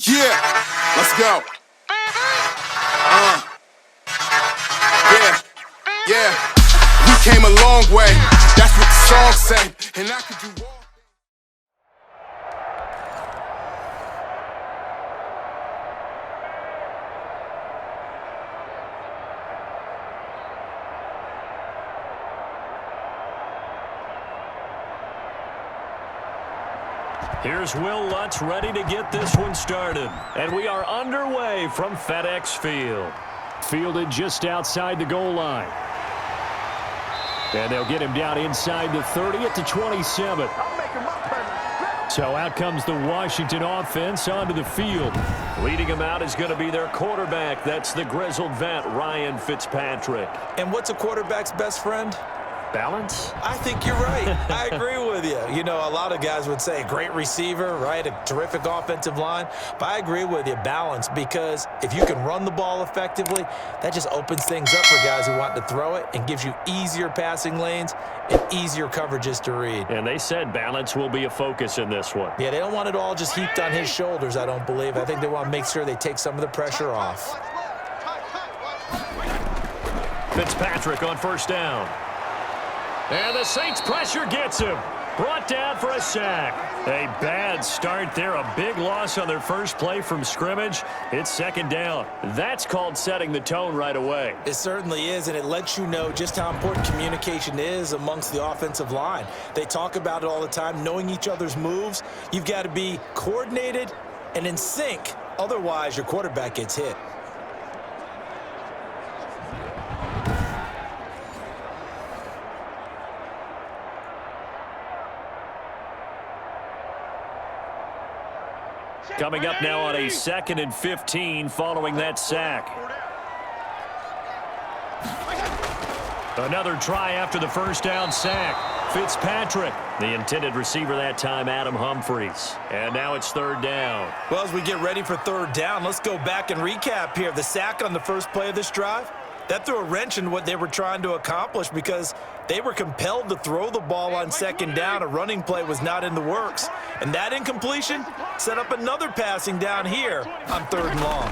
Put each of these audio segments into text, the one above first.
Yeah, let's go. Yeah. We came a long way. That's what the song say. And I could do all. Here's Will Lutz ready to get this one started. And we are underway from FedEx Field. Fielded just outside the goal line. And they'll get him down inside the 30 at the 27. So out comes the Washington offense onto the field. Leading him out is going to be their quarterback. That's the grizzled vet, Ryan Fitzpatrick. And what's a quarterback's best friend? Balance? I think you're right. I agree with you. You know, a lot of guys would say great receiver, right? A terrific offensive line. But I agree with you, balance, because if you can run the ball effectively, that just opens things up for guys who want to throw it and gives you easier passing lanes and easier coverages to read. And they said balance will be a focus in this one. Yeah, they don't want it all just heaped on his shoulders, I don't believe. I think they want to make sure they take some of the pressure off. Fitzpatrick on first down. And the Saints pressure gets him. Brought down for a sack. A bad start there. A big loss on their first play from scrimmage. It's second down. That's called setting the tone right away. It certainly is, and it lets you know just how important communication is amongst the offensive line. They talk about it all the time, knowing each other's moves. You've got to be coordinated and in sync. Otherwise, your quarterback gets hit. Coming up now on a 2nd and 15 following that sack. Another try after the first down sack. Fitzpatrick, the intended receiver that time, Adam Humphries. And now it's third down. Well, as we get ready for third down, let's go back and recap here. The sack on the first play of this drive, that threw a wrench in what they were trying to accomplish because they were compelled to throw the ball on second down. A running play was not in the works. And that incompletion set up another passing down here on third and long.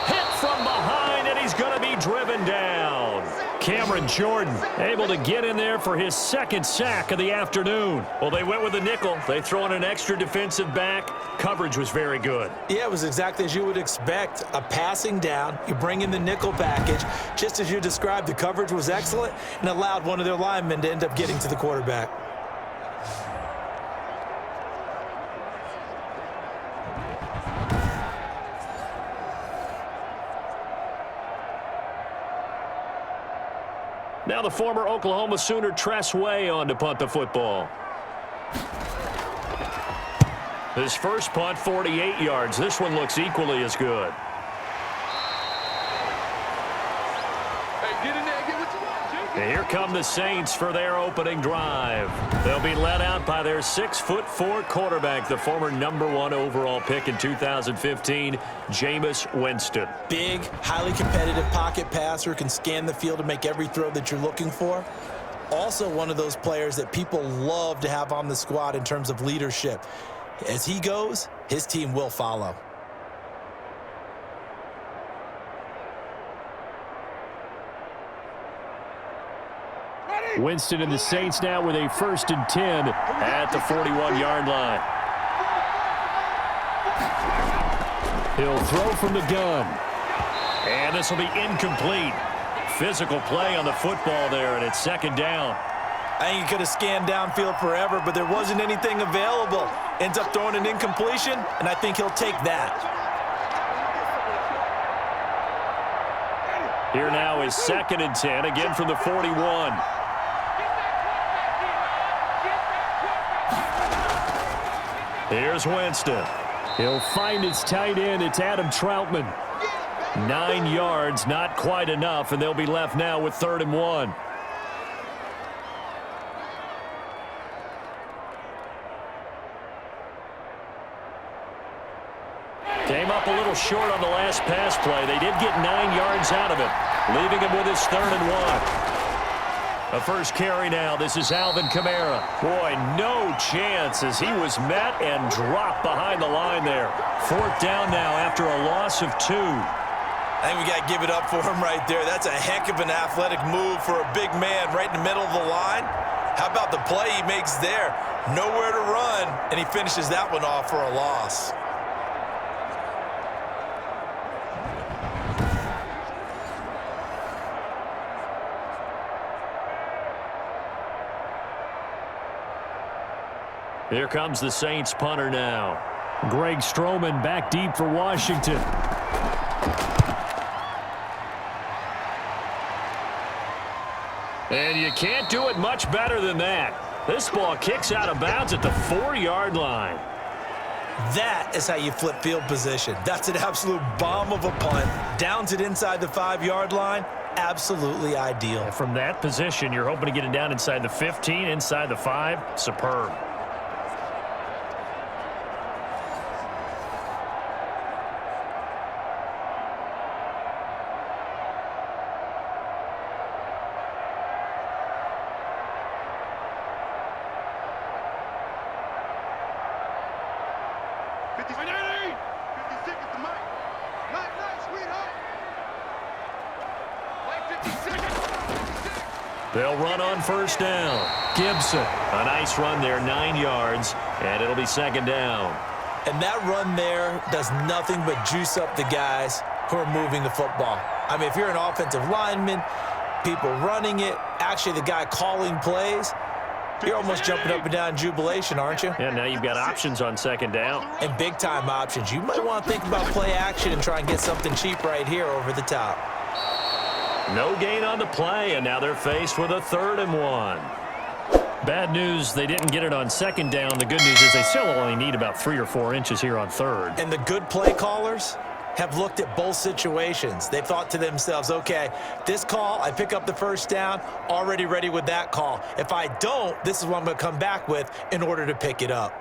Hit from behind, and he's going to be driven down. Cameron Jordan able to get in there for his second sack of the afternoon. Well, they went with a nickel. They throw in an extra defensive back. Coverage was very good. Yeah, it was exactly as you would expect. A passing down, you bring in the nickel package. Just as you described, the coverage was excellent and allowed one of their linemen to end up getting to the quarterback. Now the former Oklahoma Sooner Tress Way on to punt the football. His first punt, 48 yards. This one looks equally as good. And here come the Saints for their opening drive. They'll be led out by their 6'4" quarterback, the former #1 overall pick in 2015, Jameis Winston. Big, highly competitive pocket passer, can scan the field to make every throw that you're looking for. Also one of those players that people love to have on the squad in terms of leadership. As he goes, his team will follow. Winston and the Saints now with a 1st and 10 at the 41-yard line. He'll throw from the gun. And this will be incomplete. Physical play on the football there, and it's second down. I think he could have scanned downfield forever, but there wasn't anything available. Ends up throwing an incompletion, and I think he'll take that. Here now is 2nd and 10, again from the 41. Here's Winston. He'll find his tight end. It's Adam Troutman. 9 yards, not quite enough, and they'll be left now with 3rd and 1. Came up a little short on the last pass play. They did get 9 yards out of it, leaving him with his 3rd and 1. A first carry now. This is Alvin Kamara. Boy, no chance as he was met and dropped behind the line there. Fourth down now after a loss of 2. I think we got to give it up for him right there. That's a heck of an athletic move for a big man right in the middle of the line. How about the play he makes there? Nowhere to run, and he finishes that one off for a loss. Here comes the Saints punter now. Greg Stroman back deep for Washington. And you can't do it much better than that. This ball kicks out of bounds at the 4-yard line. That is how you flip field position. That's an absolute bomb of a punt. Downs it inside the 5-yard line. Absolutely ideal. And from that position, you're hoping to get it down inside the 15, inside the 5. Superb. They'll run on first down. Gibson. A nice run there, 9 yards, and it'll be second down. And that run there does nothing but juice up the guys who are moving the football. I mean, if you're an offensive lineman, people running it, actually the guy calling plays, you're almost jumping up and down in jubilation, aren't you? Yeah, now you've got options on second down. And big-time options. You might want to think about play action and try and get something cheap right here over the top. No gain on the play, and now they're faced with a 3rd and 1. Bad news, they didn't get it on second down. The good news is they still only need about 3 or 4 inches here on 3rd. And the good play callers have looked at both situations. They've thought to themselves, okay, this call, I pick up the first down, already ready with that call. If I don't, this is what I'm going to come back with in order to pick it up.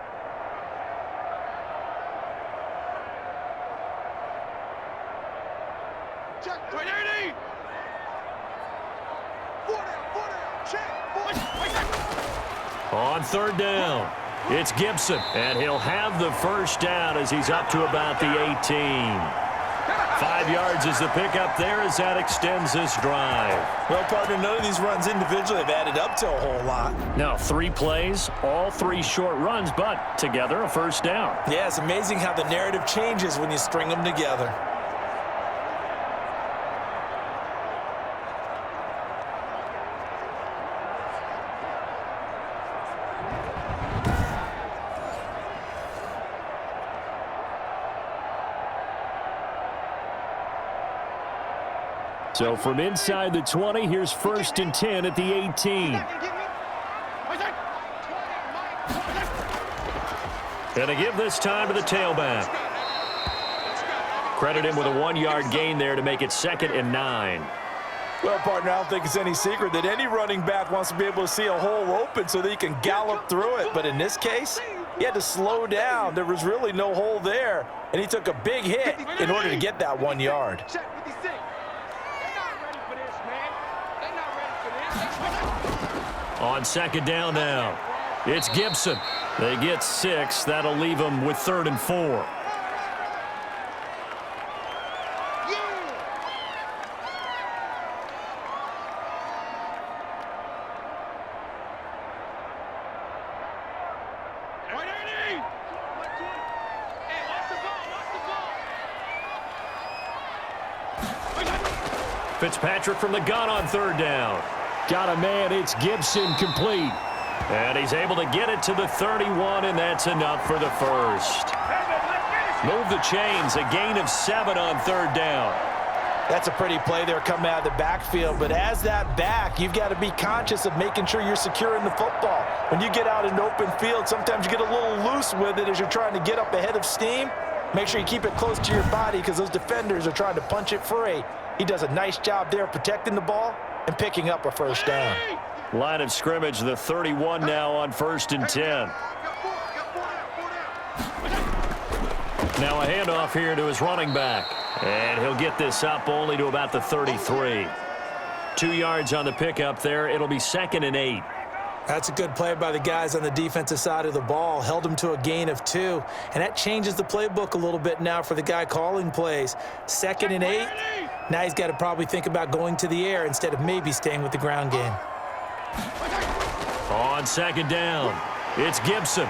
On 3rd down, it's Gibson, and he'll have the first down as he's up to about the 18. 5 yards is the pickup there as that extends this drive. Well, partner, none of these runs individually have added up to a whole lot. Now, 3 plays, all 3 short runs, but together a first down. Yeah, it's amazing how the narrative changes when you string them together. So from inside the 20, here's 1st and 10 at the 18. And they give this time to the tailback. Credit him with a 1-yard gain there to make it 2nd and 9. Well, partner, I don't think it's any secret that any running back wants to be able to see a hole open so that he can gallop through it. But in this case, he had to slow down. There was really no hole there, and he took a big hit in order to get that 1 yard. On second down now, it's Gibson. They get 6. That'll leave them with 3rd and 4. Fitzpatrick from the gun on 3rd down. Got a man, it's Gibson, complete. And he's able to get it to the 31, and that's enough for the first. Move the chains, a gain of 7 on 3rd down. That's a pretty play there coming out of the backfield, but as that back, you've got to be conscious of making sure you're securing the football. When you get out in open field, sometimes you get a little loose with it as you're trying to get up ahead of steam. Make sure you keep it close to your body because those defenders are trying to punch it free. He does a nice job there protecting the ball and picking up a first down. Line of scrimmage, the 31 now on 1st and 10. Now a handoff here to his running back. And he'll get this up only to about the 33. 2 yards on the pickup there. It'll be 2nd and 8. That's a good play by the guys on the defensive side of the ball. Held them to a gain of 2. And that changes the playbook a little bit now for the guy calling plays. 2nd and 8. Now he's got to probably think about going to the air instead of maybe staying with the ground game. On 2nd down, it's Gibson.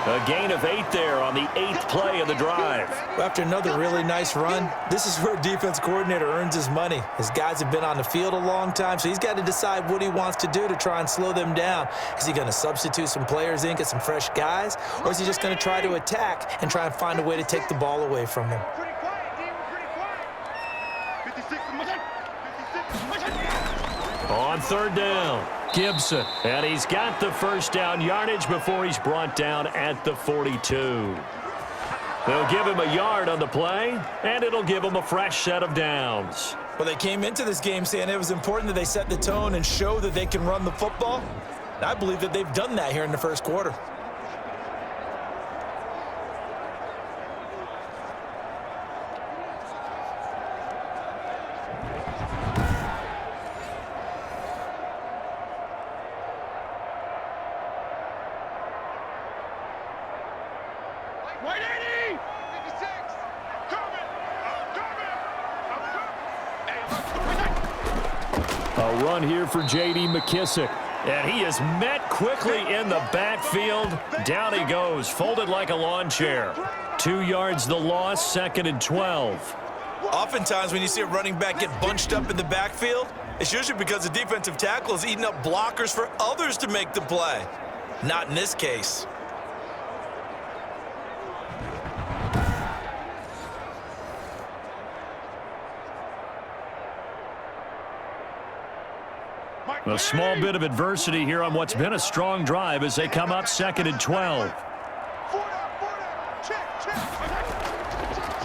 A gain of 8 there on the 8th play of the drive. After another really nice run, this is where a defense coordinator earns his money. His guys have been on the field a long time, so he's got to decide what he wants to do to try and slow them down. Is he going to substitute some players in, get some fresh guys, or is he just going to try to attack and try and find a way to take the ball away from them? On 3rd down, Gibson. And he's got the first down yardage before he's brought down at the 42. They'll give him a yard on the play, and it'll give him a fresh set of downs. Well, they came into this game saying it was important that they set the tone and show that they can run the football. And I believe that they've done that here in the first quarter. A run here for J.D. McKissick. And he is met quickly in the backfield. Down he goes, folded like a lawn chair. 2 yards the loss, 2nd and 12. Oftentimes when you see a running back get bunched up in the backfield, it's usually because the defensive tackle is eating up blockers for others to make the play. Not in this case. A small bit of adversity here on what's been a strong drive as they come up 2nd and 12.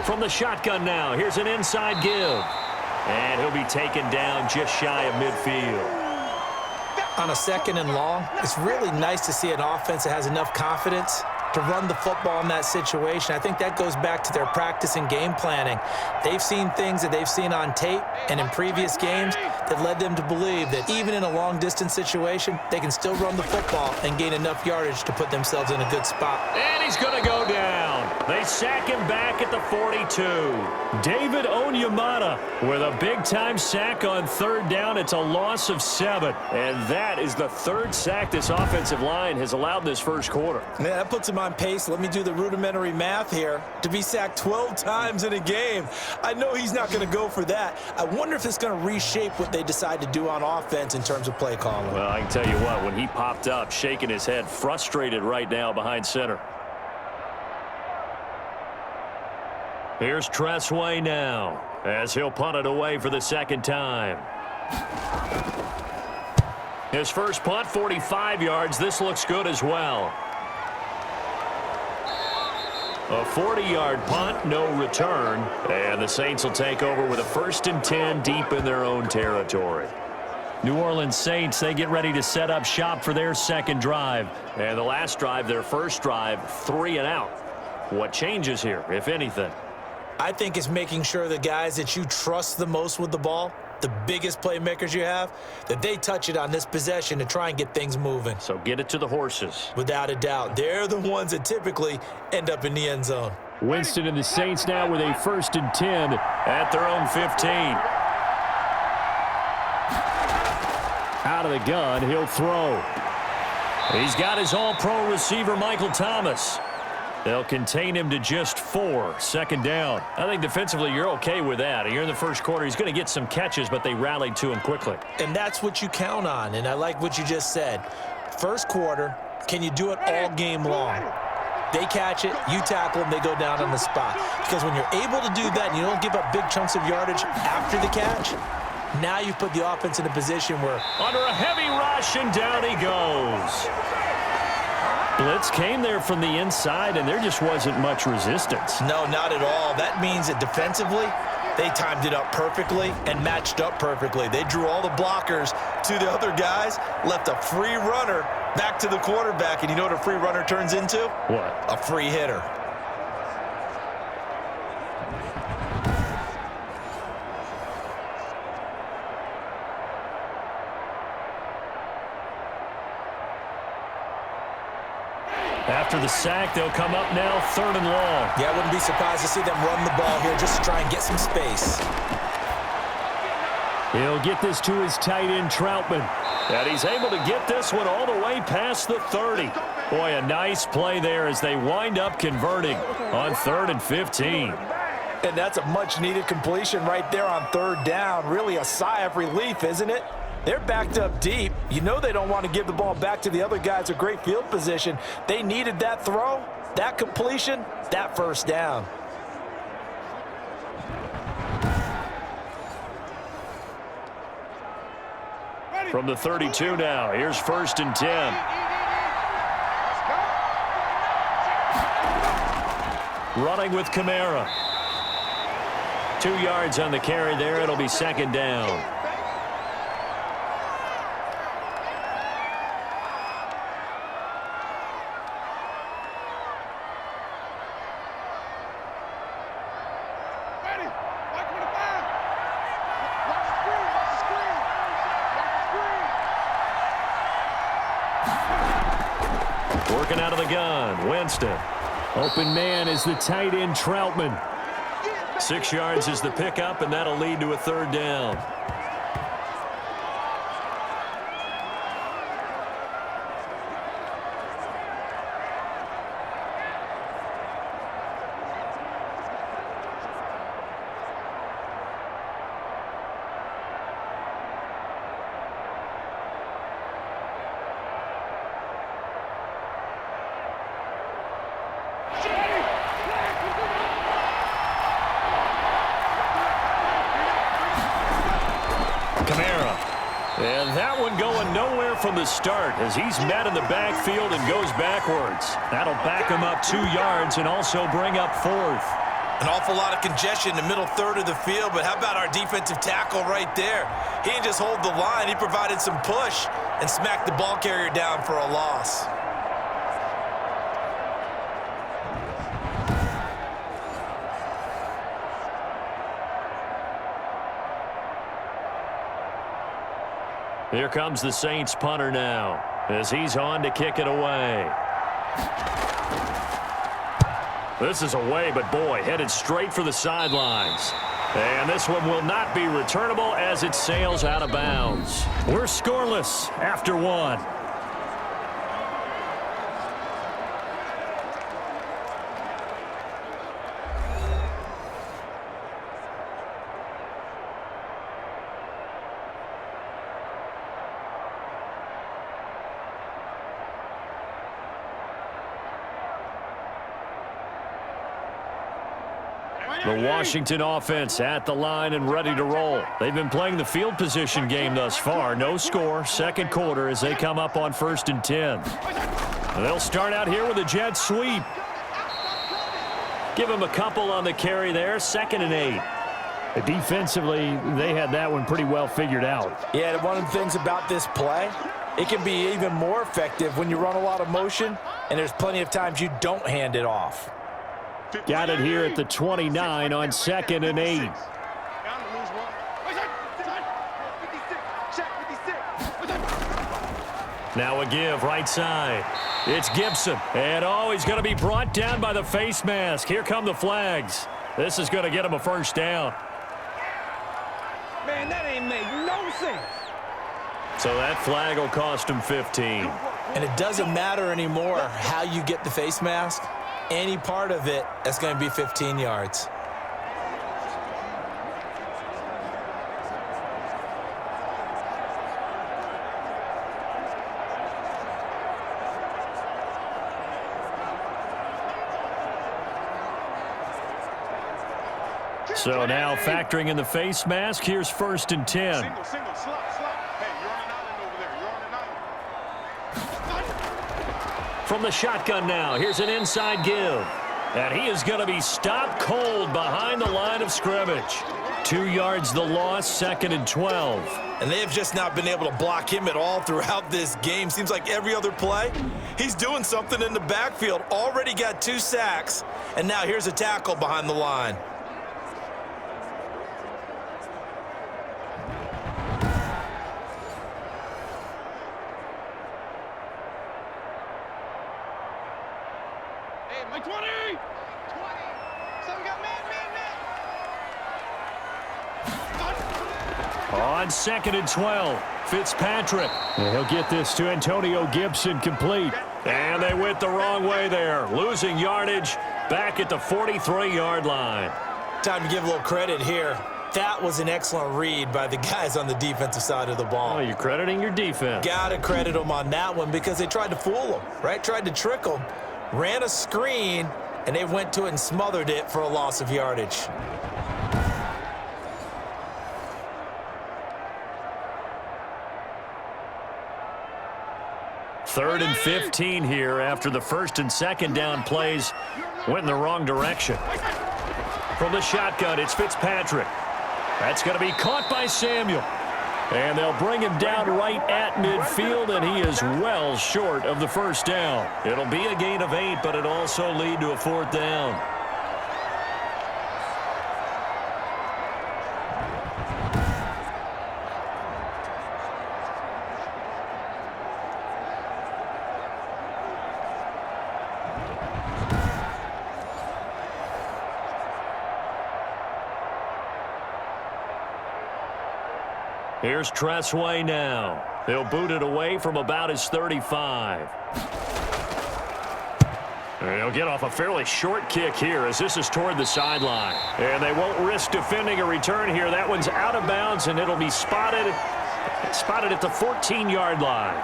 From the shotgun now, here's an inside give. And he'll be taken down just shy of midfield. On a 2nd and long, it's really nice to see an offense that has enough confidence to run the football in that situation. I think that goes back to their practice and game planning. They've seen things that they've seen on tape and in previous games that led them to believe that even in a long-distance situation, they can still run the football and gain enough yardage to put themselves in a good spot. And he's going to go down. They sack him back at the 42. David Onyemata with a big-time sack on 3rd down. It's a loss of 7. And that is the 3rd sack this offensive line has allowed this first quarter. Yeah, that puts him on pace. Let me do the rudimentary math here. To be sacked 12 times in a game, I know he's not going to go for that. I wonder if it's going to reshape what they decide to do on offense in terms of play calling. Well, I can tell you what, when he popped up, shaking his head, frustrated right now behind center. Here's Tressway now, as he'll punt it away for the 2nd time. His first punt, 45 yards. This looks good as well. A 40-yard punt, no return. And the Saints will take over with a 1st and 10 deep in their own territory. New Orleans Saints, they get ready to set up shop for their 2nd drive. And the last drive, their first drive, 3 and out. What changes here, if anything? I think it's making sure the guys that you trust the most with the ball, the biggest playmakers you have, that they touch it on this possession to try and get things moving. So get it to the horses. Without a doubt. They're the ones that typically end up in the end zone. Winston and the Saints now with a 1st and 10 at their own 15. Out of the gun, he'll throw. He's got his all-pro receiver, Michael Thomas. They'll contain him to just 4, 2nd down. I think defensively you're okay with that. Here in the first quarter, he's going to get some catches, but they rallied to him quickly. And that's what you count on, and I like what you just said. First quarter, can you do it all game long? They catch it, you tackle them, they go down on the spot. Because when you're able to do that and you don't give up big chunks of yardage after the catch, now you put the offense in a position where... Under a heavy rush, and down he goes. Blitz came there from the inside, and there just wasn't much resistance. No, not at all. That means that defensively, they timed it up perfectly and matched up perfectly. They drew all the blockers to the other guys, left a free runner back to the quarterback, and you know what a free runner turns into? What? A free hitter. After the sack, they'll come up now 3rd and long. Yeah, I wouldn't be surprised to see them run the ball here just to try and get some space. He'll get this to his tight end, Troutman. And he's able to get this one all the way past the 30. Boy, a nice play there as they wind up converting on 3rd and 15. And that's a much-needed completion right there on 3rd down. Really a sigh of relief, isn't it? They're backed up deep. You know they don't want to give the ball back to the other guys. A great field position. They needed that throw, that completion, that 1st down. From the 32 now, here's 1st and 10. Running with Kamara. 2 yards on the carry there. It'll be 2nd down. Working out of the gun, Winston. Open man is the tight end, Troutman. 6 yards is the pickup, and that'll lead to a 3rd down. And that one going nowhere from the start as he's met in the backfield and goes backwards. That'll back him up 2 yards and also bring up 4th. An awful lot of congestion in the middle 3rd of the field, but how about our defensive tackle right there? He didn't just hold the line, he provided some push and smacked the ball carrier down for a loss. Here comes the Saints punter now as he's on to kick it away. This is away, but boy, headed straight for the sidelines. And this one will not be returnable as it sails out of bounds. We're scoreless after 1. The Washington offense at the line and ready to roll. They've been playing the field position game thus far. No score, 2nd quarter as they come up on 1st and 10. And they'll start out here with a jet sweep. Give them a couple on the carry there, 2nd and 8. Defensively, they had that one pretty well figured out. Yeah, one of the things about this play, it can be even more effective when you run a lot of motion, and there's plenty of times you don't hand it off. Got it here at the 29 on 2nd and 8. Now a give right side. It's Gibson. And he's going to be brought down by the face mask. Here come the flags. This is going to get him a 1st down. Man, that ain't make no sense. So that flag will cost him 15. And it doesn't matter anymore how you get the face mask. Any part of it, that's going to be 15 yards. So now factoring in the face mask, here's 1st and 10. Single, slot. Hey, you're on an island over there. You're on an island. From the shotgun now, here's an inside give. And he is going to be stopped cold behind the line of scrimmage. 2 yards the loss, 2nd and 12. And they have just not been able to block him at all throughout this game. Seems like every other play, he's doing something in the backfield. Already got 2 sacks, and now here's a tackle behind the line. Hey, my 20! 20! Someone got man. On 2nd and 12, Fitzpatrick. And he'll get this to Antonio Gibson complete. And they went the wrong way there, losing yardage back at the 43-yard line. Time to give a little credit here. That was an excellent read by the guys on the defensive side of the ball. Oh, you're crediting your defense. Gotta credit them on that one because they tried to fool them, right? Tried to trick them, ran a screen, and they went to it and smothered it for a loss of yardage. Third and 15 here after the 1st and 2nd down plays went in the wrong direction. From the shotgun, it's Fitzpatrick. That's going to be caught by Samuel. And they'll bring him down right at midfield, and he is well short of the 1st down. It'll be a gain of 8, but it'll also lead to a 4th down. Here's Tressway now. He'll boot it away from about his 35. And he'll get off a fairly short kick here as this is toward the sideline. And they won't risk defending a return here. That one's out of bounds, and it'll be spotted at the 14-yard line.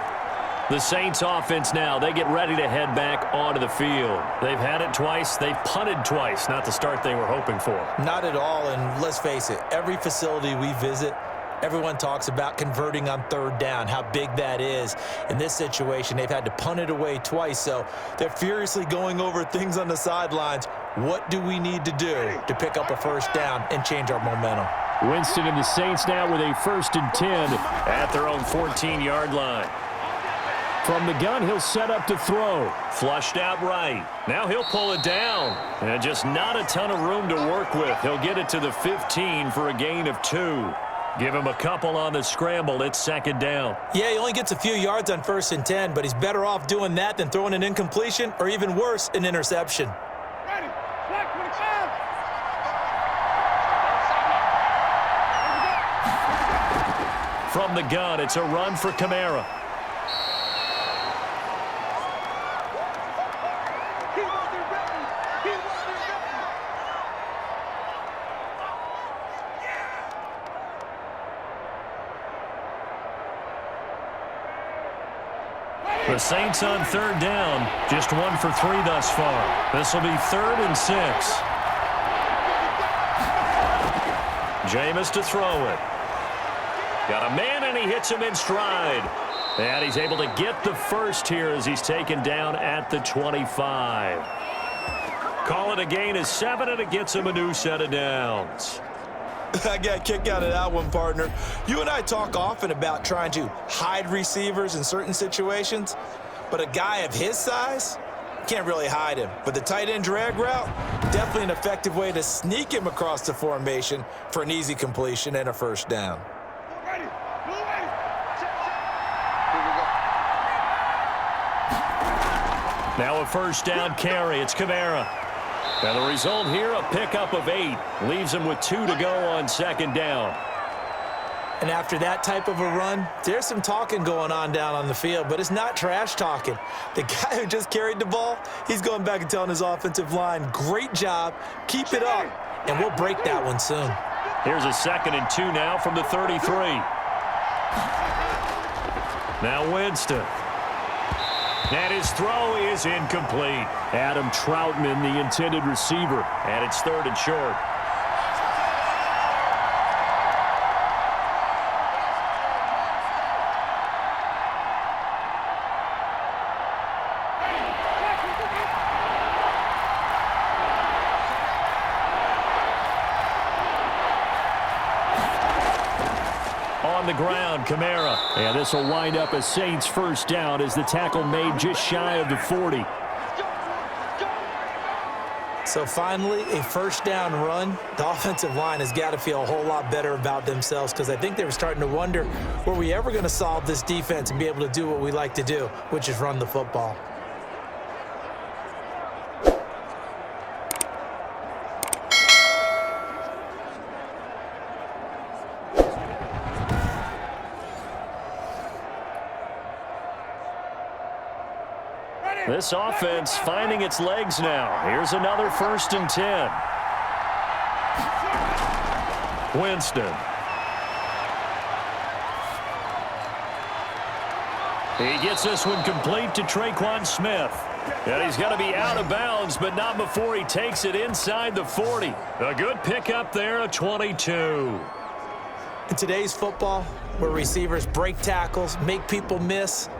The Saints offense now, they get ready to head back onto the field. They've had it twice. They've punted twice. Not the start they were hoping for. Not at all, and let's face it, every facility we visit, everyone talks about converting on 3rd down, how big that is. In this situation, they've had to punt it away twice, so they're furiously going over things on the sidelines. What do we need to do to pick up a 1st down and change our momentum? Winston and the Saints now with a 1st and 10 at their own 14-yard line. From the gun, he'll set up to throw. Flushed out right. Now he'll pull it down. And just not a ton of room to work with. He'll get it to the 15 for a gain of 2. Give him a couple on the scramble. It's 2nd down. Yeah, he only gets a few yards on 1st and 10, but he's better off doing that than throwing an incompletion or even worse, an interception. Ready. Black 25. From the gun, it's a run for Kamara. The Saints on 3rd down, just 1 for 3 thus far. This will be 3rd and 6. Jameis to throw it. Got a man, and he hits him in stride. And he's able to get the 1st here as he's taken down at the 25. Call it a gain of 7, and it gets him a new set of downs. I got a kick out of that one, partner. You and I talk often about trying to hide receivers in certain situations, but a guy of his size, can't really hide him. But the tight end drag route, definitely an effective way to sneak him across the formation for an easy completion and a 1st down. Ready. Ready. Now a 1st down carry. It's Kamara. And the result here, a pickup of 8. Leaves him with 2 to go on 2nd down. And after that type of a run, there's some talking going on down on the field, but it's not trash talking. The guy who just carried the ball, he's going back and telling his offensive line, great job, keep it up, and we'll break that one soon. Here's a 2nd and 2 now from the 33. Now Winston. And his throw is incomplete. Adam Troutman, the intended receiver, and it's 3rd and short. On the ground, Kamara. And this will wind up a Saints 1st down as the tackle made just shy of the 40. So finally, a 1st down run. The offensive line has got to feel a whole lot better about themselves because I think they were starting to wonder, were we ever going to solve this defense and be able to do what we like to do, which is run the football. This offense finding its legs now. Here's another 1st and 10. Winston. He gets this one complete to Traquan Smith. And he's going to be out of bounds, but not before he takes it inside the 40. A good pickup there, a 22. In today's football, where receivers break tackles, make people miss,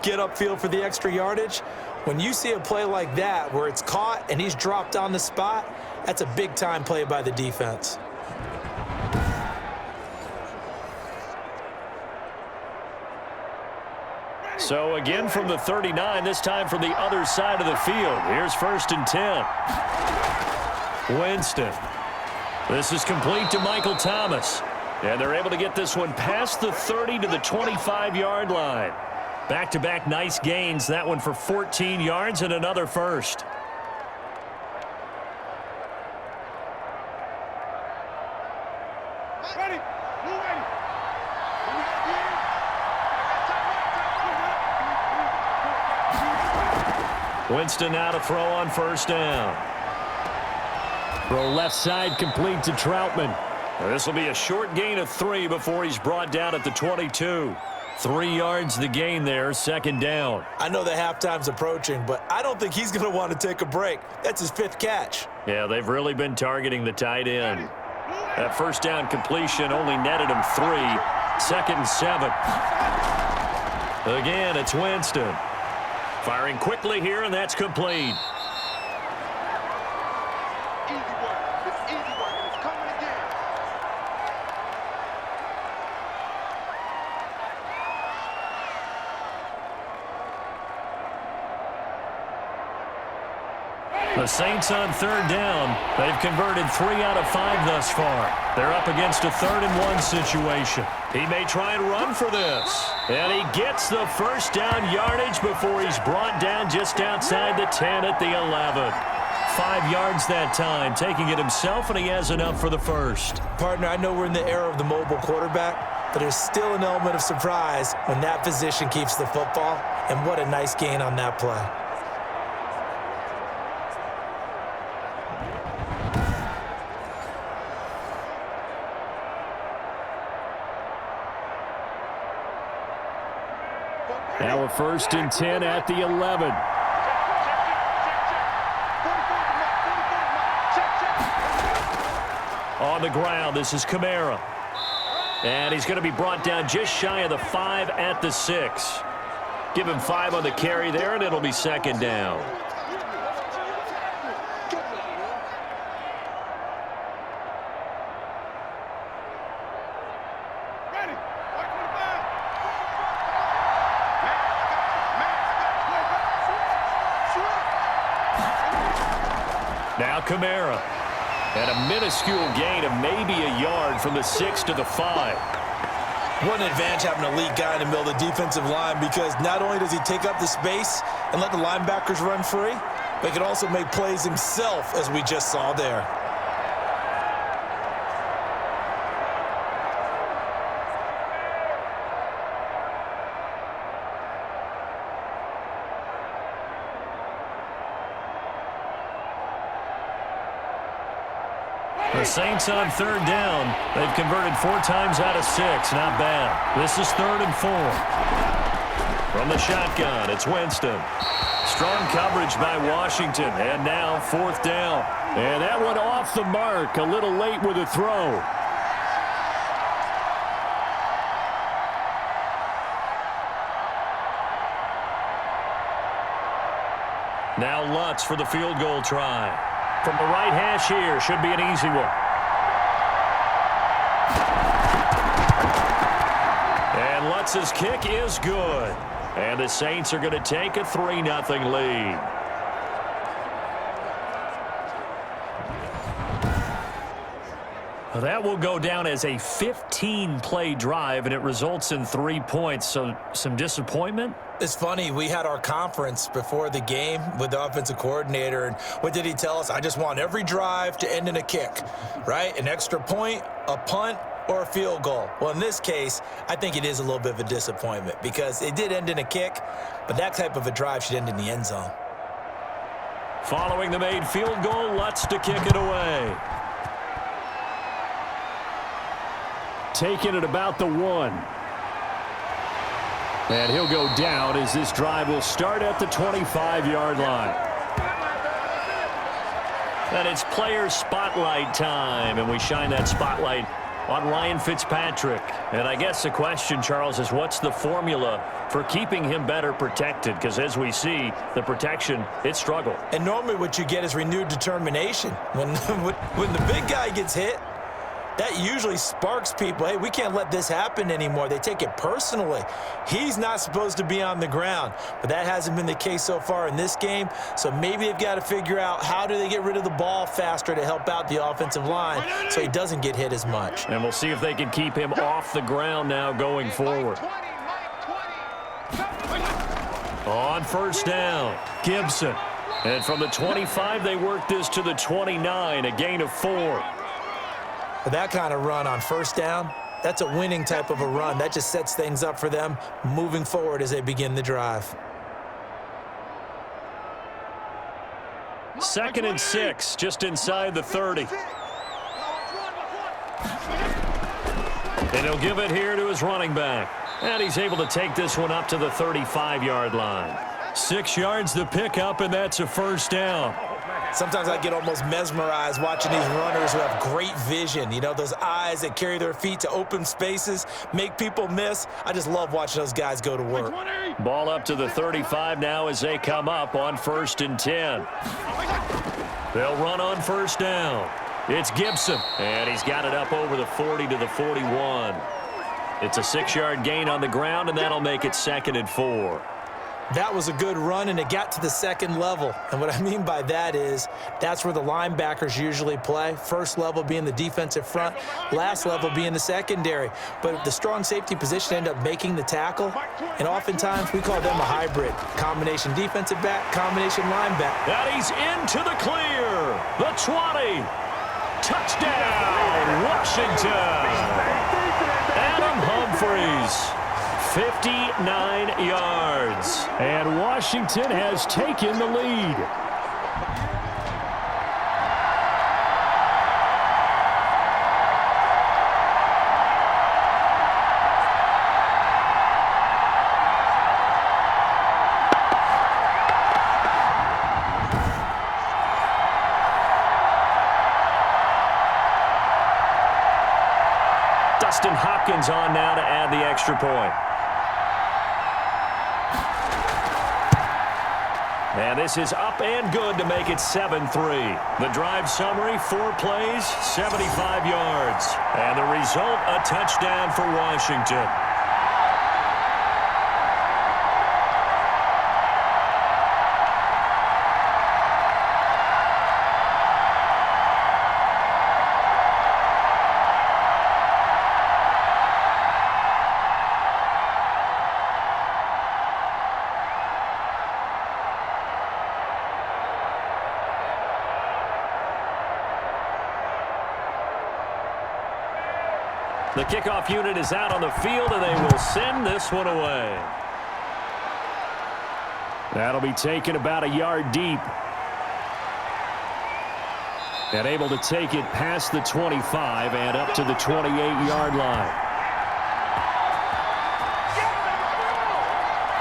get upfield for the extra yardage, when you see a play like that where it's caught and he's dropped on the spot, that's a big-time play by the defense. So again from the 39, this time from the other side of the field. Here's 1st and 10. Winston. This is complete to Michael Thomas. And they're able to get this one past the 30 to the 25-yard line. Back-to-back nice gains. That one for 14 yards and another first. Ready. Move ready. Winston now to throw on 1st down. Throw left side complete to Troutman. This will be a short gain of 3 before he's brought down at the 22. 3 yards the gain there, 2nd down. I know the halftime's approaching, but I don't think he's going to want to take a break. That's his 5th catch. Yeah, they've really been targeting the tight end. That 1st down completion only netted him 3. 2nd and 7. Again, it's Winston. Firing quickly here, and that's complete. Easy work. It's easy work, and it's coming again. The Saints on 3rd down. They've converted 3 out of 5 thus far. They're up against a 3rd and 1 situation. He may try and run for this. And he gets the 1st down yardage before he's brought down just outside the 10 at the 11. 5 yards that time, taking it himself, and he has enough for the 1st. Partner, I know we're in the era of the mobile quarterback, but there's still an element of surprise when that position keeps the football, and what a nice gain on that play. Now a 1st and 10 at the 11. On the ground, this is Kamara. And he's going to be brought down just shy of the 5 at the 6. Give him 5 on the carry there, and it'll be 2nd down. Ready. 125. Now Kamara. And a minuscule gain of maybe a yard from the 6 to the 5. What an advantage having an elite guy in the middle of the defensive line, because not only does he take up the space and let the linebackers run free, but he can also make plays himself, as we just saw there. The Saints on 3rd down. They've converted 4 times out of 6. Not bad. This is 3rd and 4. From the shotgun, it's Winston. Strong coverage by Washington. And now 4th down. And that one off the mark. A little late with the throw. Now Lutz for the field goal try. From the right hash here, should be an easy one. And Lutz's kick is good. And the Saints are going to take a 3-0 lead. That will go down as a 15-play drive, and it results in 3 points. So some disappointment? It's funny, we had our conference before the game with the offensive coordinator, and what did he tell us? I just want every drive to end in a kick, right? An extra point, a punt, or a field goal. Well, in this case, I think it is a little bit of a disappointment because it did end in a kick, but that type of a drive should end in the end zone. Following the made field goal, Lutz to kick it away. Taking it about the 1. And he'll go down as this drive will start at the 25-yard line. And it's player spotlight time, and we shine that spotlight on Ryan Fitzpatrick. And I guess the question, Charles, is what's the formula for keeping him better protected? Because as we see, the protection, it struggled. And normally what you get is renewed determination. When the big guy gets hit, that usually sparks people. Hey, we can't let this happen anymore. They take it personally. He's not supposed to be on the ground, but that hasn't been the case so far in this game. So maybe they've got to figure out how do they get rid of the ball faster to help out the offensive line so he doesn't get hit as much. And we'll see if they can keep him off the ground now going forward. On first down, Gibson. And from the 25, they work this to the 29, a gain of 4. For that kind of run on first down, that's a winning type of a run. That just sets things up for them moving forward as they begin the drive. 2nd and 6, just inside the 30. And he'll give it here to his running back. And he's able to take this one up to the 35-yard line. 6 yards the pickup, and that's a first down. Sometimes I get almost mesmerized watching these runners who have great vision. You know, those eyes that carry their feet to open spaces, make people miss. I just love watching those guys go to work. Ball up to the 35 now as they come up on 1st and 10. They'll run on first down. It's Gibson, and he's got it up over the 40 to the 41. It's a 6-yard gain on the ground, and that'll make it 2nd and 4. That was a good run, and it got to the second level. And what I mean by that is that's where the linebackers usually play. First level being the defensive front, last level being the secondary. But the strong safety position ended up making the tackle, and oftentimes we call them a hybrid. Combination defensive back, combination linebacker. And he's into the clear. The 20. Touchdown, Washington. Adam Humphries. 59 yards. And Washington has taken the lead. Dustin Hopkins on now to add the extra point. And this is up and good to make it 7-3. The drive summary, 4 plays, 75 yards. And the result, a touchdown for Washington. The kickoff unit is out on the field, and they will send this one away. That'll be taken about a yard deep. And able to take it past the 25 and up to the 28-yard line.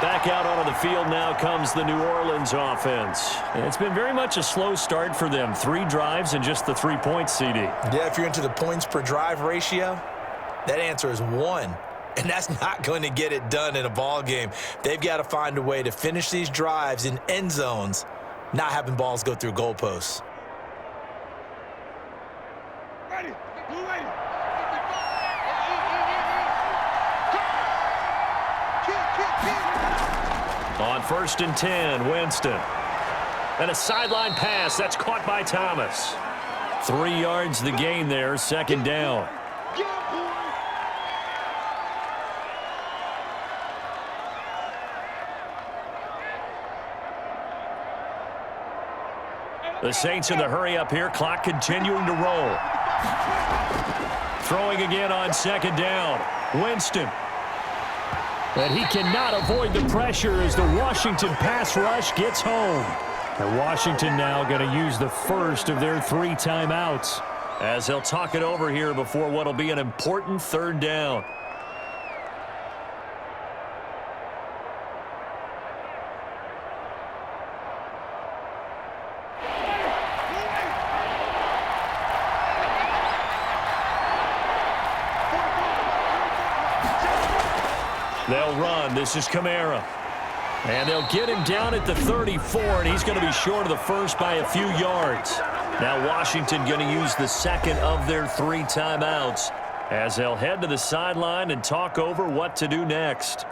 Back out onto the field now comes the New Orleans offense. And it's been very much a slow start for them. 3 drives and just the 3 points, CD. Yeah, if you're into the points per drive ratio, that answer is 1, and that's not going to get it done in a ball game. They've got to find a way to finish these drives in end zones, not having balls go through goalposts. Ready. Blue ready. On 1st and 10, Winston. And a sideline pass. That's caught by Thomas. 3 yards the gain there, 2nd down. The Saints in the hurry up here. Clock continuing to roll. Throwing again on second down. Winston. And he cannot avoid the pressure as the Washington pass rush gets home. And Washington now going to use the first of their 3 timeouts as they'll talk it over here before what will be an important third down. They'll run. This is Kamara. And they'll get him down at the 34, and he's going to be short of the first by a few yards. Now Washington going to use the second of their 3 timeouts as they'll head to the sideline and talk over what to do next.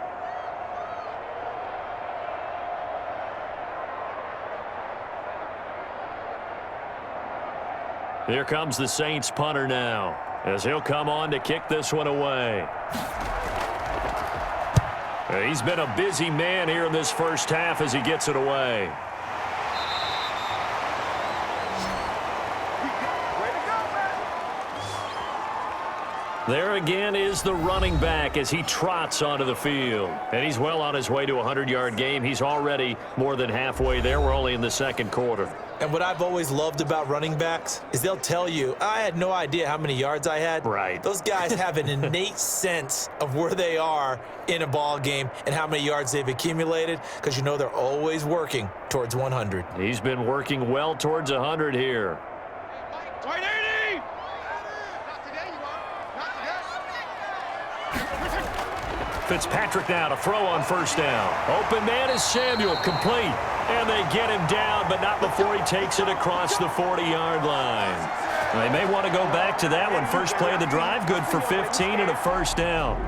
Here comes the Saints punter now as he'll come on to kick this one away. He's been a busy man here in this first half as he gets it away. There again is the running back as he trots onto the field. And he's well on his way to a 100-yard game. He's already more than halfway there. We're only in the second quarter. And what I've always loved about running backs is they'll tell you, I had no idea how many yards I had. Right. Those guys have an innate sense of where they are in a ball game and how many yards they've accumulated because you know they're always working towards 100. He's been working well towards 100 here. Right 80! Fitzpatrick now to throw on first down. Open man is Samuel, complete. And they get him down, but not before he takes it across the 40-yard line. They may want to go back to that one. First play of the drive, good for 15 and a first down.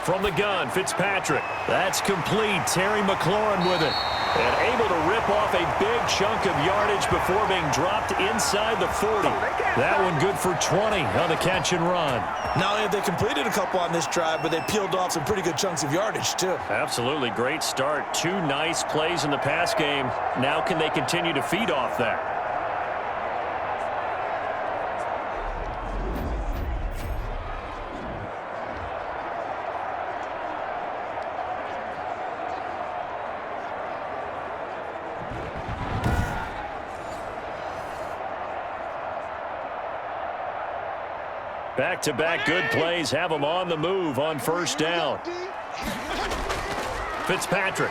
From the gun, Fitzpatrick. That's complete. Terry McLaurin with it. And able to rip off a big chunk of yardage before being dropped inside the 40. That one good for 20 on the catch and run. Not only have they completed a couple on this drive, but they peeled off some pretty good chunks of yardage, too. Absolutely great start. 2 nice plays in the pass game. Now can they continue to feed off that? Back-to-back good plays have them on the move on first down. Fitzpatrick.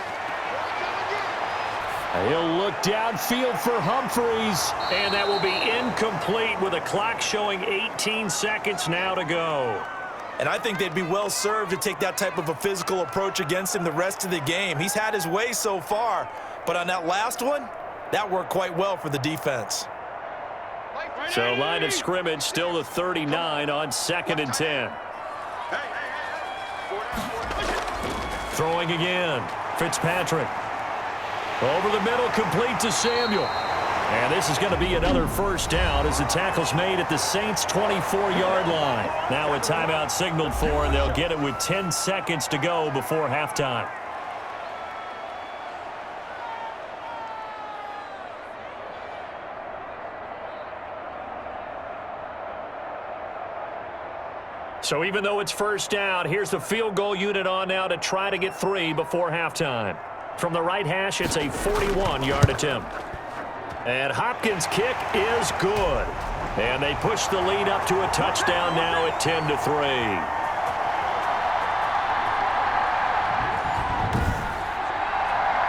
He'll look downfield for Humphreys, and that will be incomplete with a clock showing 18 seconds now to go. And I think they'd be well served to take that type of a physical approach against him the rest of the game. He's had his way so far, but on that last one, that worked quite well for the defense. So line of scrimmage still the 39 on 2nd and 10. Throwing again. Fitzpatrick. Over the middle, complete to Samuel. And this is going to be another first down as the tackle's made at the Saints' 24-yard line. Now a timeout signaled for, and they'll get it with 10 seconds to go before halftime. So even though it's first down, here's the field goal unit on now to try to get 3 before halftime. From the right hash, it's a 41-yard attempt. And Hopkins' kick is good. And they push the lead up to a touchdown now at 10-3.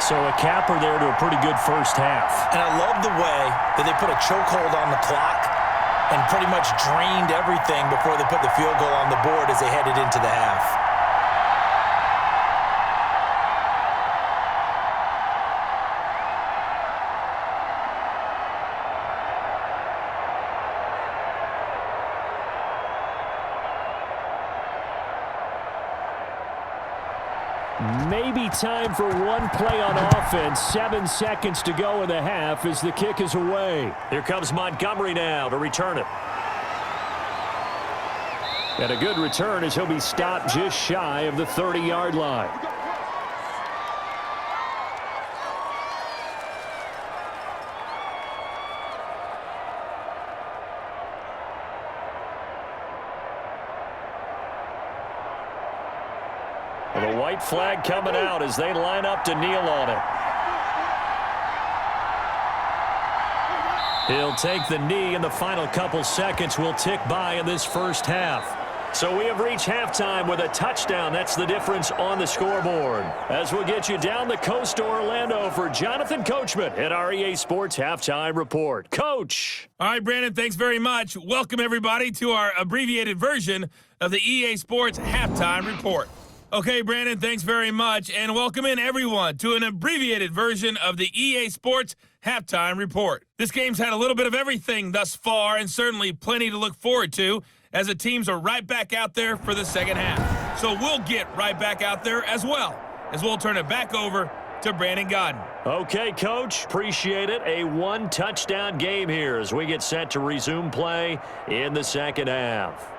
So a capper there to a pretty good first half. And I love the way that they put a chokehold on the clock and pretty much drained everything before they put the field goal on the board as they headed into the half. Maybe time for one play on offense. 7 seconds to go in the half as the kick is away. Here comes Montgomery now to return it. And a good return as he'll be stopped just shy of the 30-yard line. Well, the white flag coming out as they line up to kneel on it. He'll take the knee, and the final couple seconds will tick by in this first half. So we have reached halftime with a touchdown. That's the difference on the scoreboard. As we'll get you down the coast to Orlando for Jonathan Coachman at our EA Sports Halftime Report. Coach. All right, Brandon, thanks very much. Welcome, everybody, to our abbreviated version of the EA Sports Halftime Report. Okay, Brandon, thanks very much, and welcome in everyone to an abbreviated version of the EA Sports Halftime Report. This game's had a little bit of everything thus far, and certainly plenty to look forward to, as the teams are right back out there for the second half. So we'll get right back out there as well, as we'll turn it back over to Brandon Godden. Okay, Coach, appreciate it. A one-touchdown game here as we get set to resume play in the second half.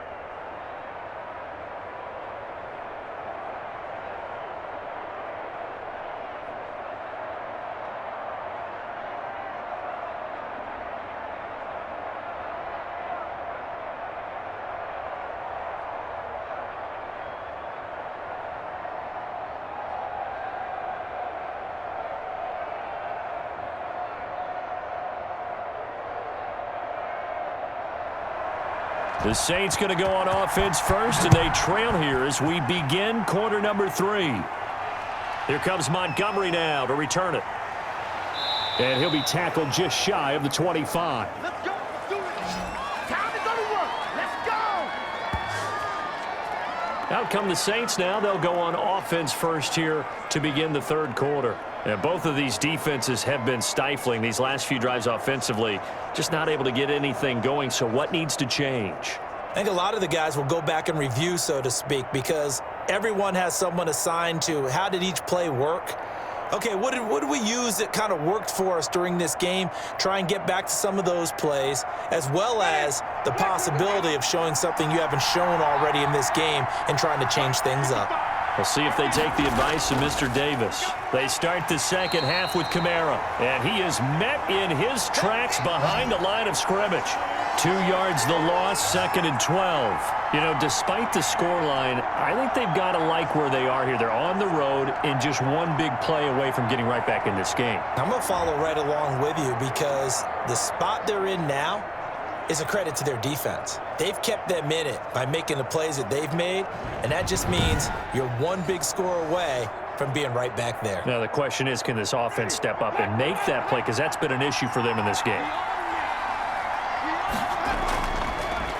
The Saints going to go on offense first, and they trail here as we begin quarter number 3. Here comes Montgomery now to return it. And he'll be tackled just shy of the 25. Let's go. Let's do it. Time to go to work. Let's go. Out come the Saints now. They'll go on offense first here to begin the third quarter. And both of these defenses have been stifling these last few drives offensively. Just not able to get anything going. So what needs to change? I think a lot of the guys will go back and review, so to speak, because everyone has someone assigned to how did each play work. Okay, what did we use that kind of worked for us during this game? Try and get back to some of those plays, as well as the possibility of showing something you haven't shown already in this game and trying to change things up. We'll see if they take the advice of Mr. Davis. They start the second half with Kamara, and he is met in his tracks behind the line of scrimmage. 2 yards the loss, 2nd and 12. You know, despite the scoreline, I think they've got to like where they are here. They're on the road and just one big play away from getting right back in this game. I'm going to follow right along with you because the spot they're in now is a credit to their defense. They've kept them in it by making the plays that they've made, and that just means you're one big score away from being right back there. Now the question is, can this offense step up and make that play? Because that's been an issue for them in this game.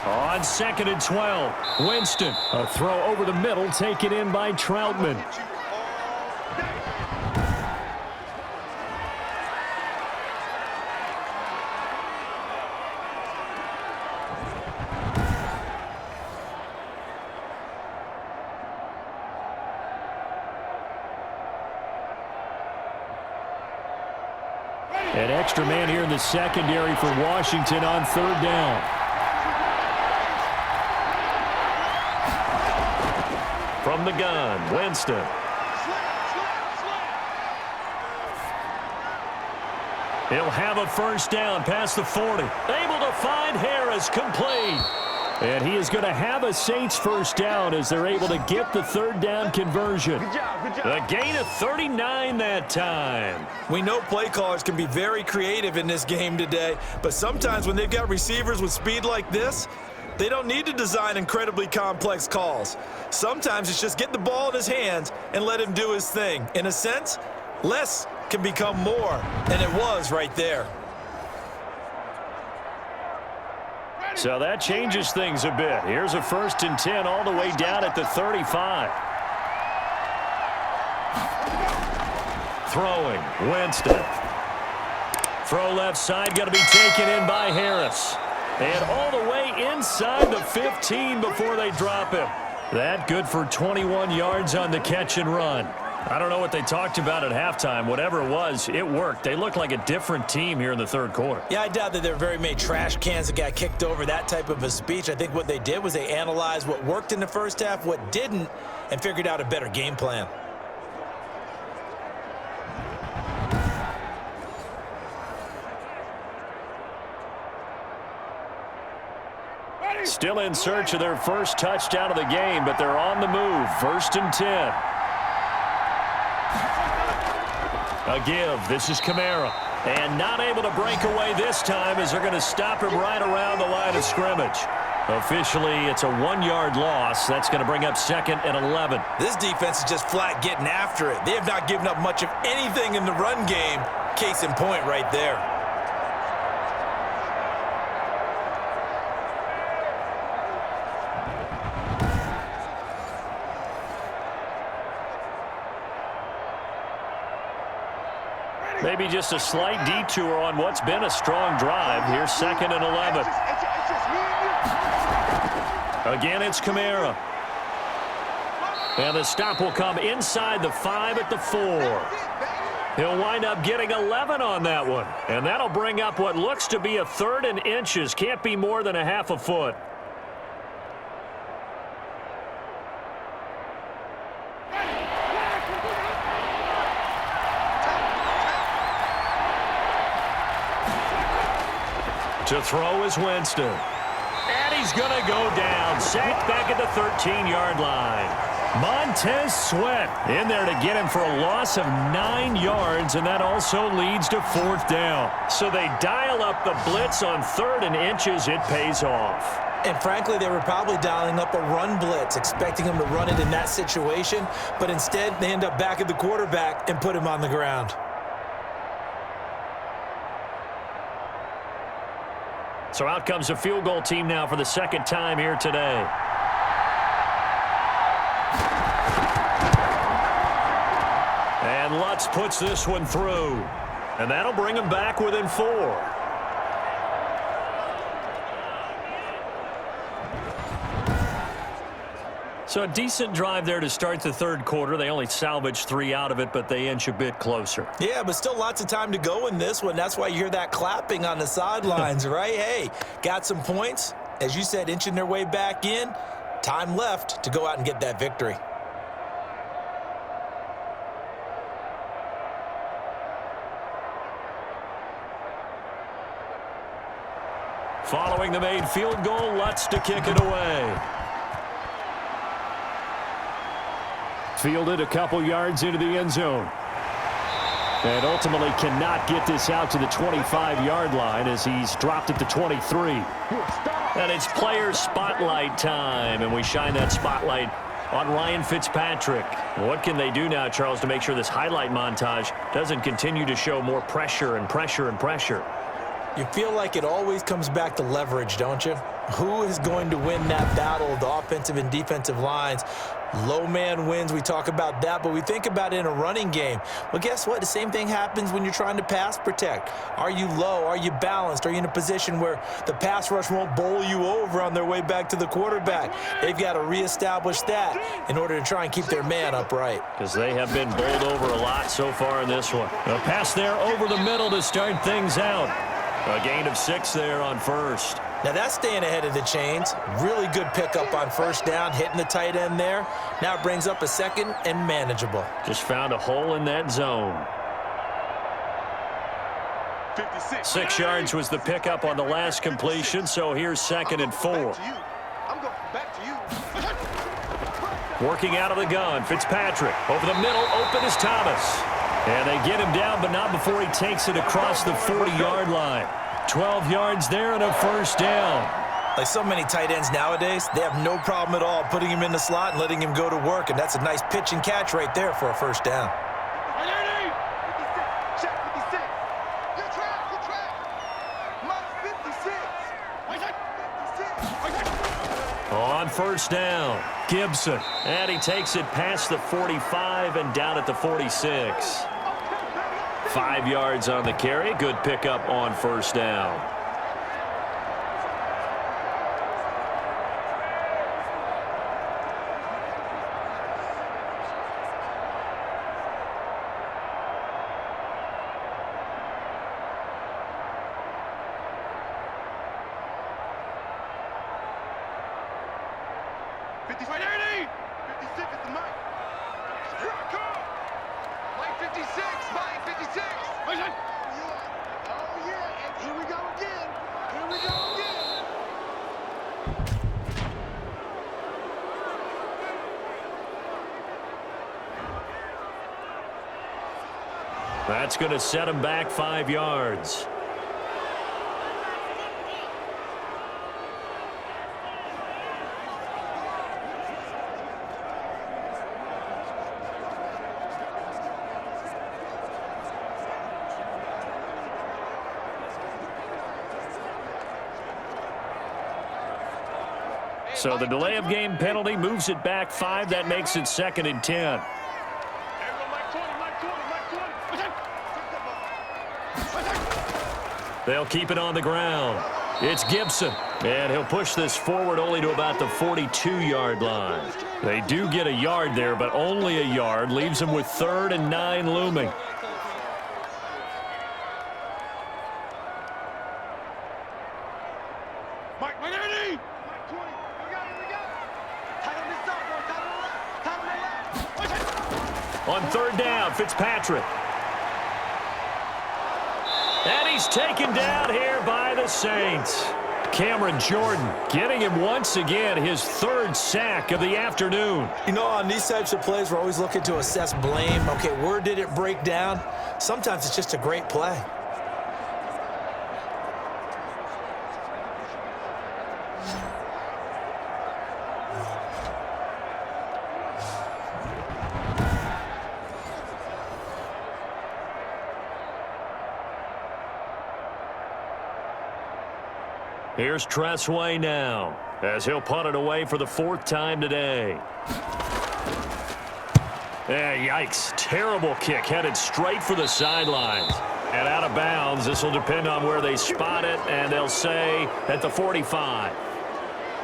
On 2nd and 12, Winston. A throw over the middle, taken in by Troutman. An extra man here in the secondary for Washington on 3rd down. From the gun, Winston. He'll have a first down past the 40. Able to find Harris, complete. And he is going to have a Saints first down as they're able to get the 3rd down conversion. Good job. Good job. A gain of 39 that time. We know play callers can be very creative in this game today, but sometimes when they've got receivers with speed like this, they don't need to design incredibly complex calls. Sometimes it's just get the ball in his hands and let him do his thing. In a sense, less can become more, and it was right there. So that changes things a bit. Here's a 1st and 10 all the way down at the 35. Throwing, Winston. Throw left side, going to be taken in by Harris. And all the way inside the 15 before they drop him. That good for 21 yards on the catch and run. I don't know what they talked about at halftime. Whatever it was, it worked. They looked like a different team here in the third quarter. Yeah, I doubt that there were very many trash cans that got kicked over, that type of a speech. I think what they did was they analyzed what worked in the first half, what didn't, and figured out a better game plan. Still in search of their first touchdown of the game, but they're on the move. 1st and 10. A give. This is Kamara. And not able to break away this time as they're going to stop him right around the line of scrimmage. Officially, it's a 1-yard loss. That's going to bring up 2nd and 11. This defense is just flat getting after it. They have not given up much of anything in the run game. Case in point right there. Maybe just a slight detour on what's been a strong drive. Here's 2nd and 11. Again, it's Kamara. And the stop will come inside the 5 at the 4. He'll wind up getting 11 on that one. And that'll bring up what looks to be a 3rd and inches. Can't be more than a half a foot. To throw is Winston. And he's going to go down. Sacked back at the 13-yard line. Montez Sweat in there to get him for a loss of 9 yards, and that also leads to 4th down. So they dial up the blitz on 3rd and inches. It pays off. And frankly, they were probably dialing up a run blitz, expecting him to run it in that situation, but instead they end up back at the quarterback and put him on the ground. So out comes a field goal team now for the 2nd time here today. And Lutz puts this one through. And that'll bring him back within 4. So a decent drive there to start the 3rd quarter. They only salvaged 3 out of it, but they inch a bit closer. Yeah, but still lots of time to go in this one. That's why you hear that clapping on the sidelines, right? Hey, got some points. As you said, inching their way back in. Time left to go out and get that victory. Following the made field goal, Lutz to kick it away. Fielded a couple yards into the end zone. And ultimately cannot get this out to the 25-yard line as he's dropped at the 23. And it's player spotlight time, and we shine that spotlight on Ryan Fitzpatrick. What can they do now, Charles, to make sure this highlight montage doesn't continue to show more pressure and pressure and pressure? You feel like it always comes back to leverage, don't you? Who is going to win that battle of the offensive and defensive lines? Low man wins. We talk about that, but we think about it in a running game. Well, guess what? The same thing happens when you're trying to pass protect. Are you low? Are you balanced? Are you in a position where the pass rush won't bowl you over on their way back to the quarterback? They've got to reestablish that in order to try and keep their man upright. Because they have been bowled over a lot so far in this one. A pass there over the middle to start things out. A gain of 6 there on 1st. Now that's staying ahead of the chains. Really good pickup on 1st down, hitting the tight end there. Now it brings up a 2nd and manageable. Just found a hole in that zone. 56. 6 yards was the pickup on the last completion, so here's 2nd and 4. I'm going back to you. Working out of the gun, Fitzpatrick. Over the middle, open is Thomas. And they get him down, but not before he takes it across the 40-yard line. 12 yards there and a 1st down. Like so many tight ends nowadays, they have no problem at all putting him in the slot and letting him go to work, and that's a nice pitch and catch right there for a 1st down. On 1st down, Gibson. And he takes it past the 45 and down at the 46. 5 yards on the carry. Good pickup on 1st down. 56. 56 is the mic. Here I come. Mike 56, Mike 56. Oh, yeah. And here we go again. Here we go again. That's going to set him back 5 yards. So the delay of game penalty moves it back 5. That makes it 2nd and 10. They'll keep it on the ground. It's Gibson, and he'll push this forward only to about the 42-yard line. They do get a yard there, but only a yard. Leaves them with 3rd and 9 looming. Mike, 80. Mike 20. We got it. Tight on this up, boy. Tight on the left. On 3rd down, Fitzpatrick. And he's taken down here by the Saints. Cameron Jordan getting him once again his 3rd sack of the afternoon. You know, on these types of plays, we're always looking to assess blame. Okay, where did it break down? Sometimes it's just a great play. Here's Tressway now, as he'll punt it away for the 4th time today. Yikes. Terrible kick, headed straight for the sidelines. And out of bounds. This will depend on where they spot it, and they'll say at the 45.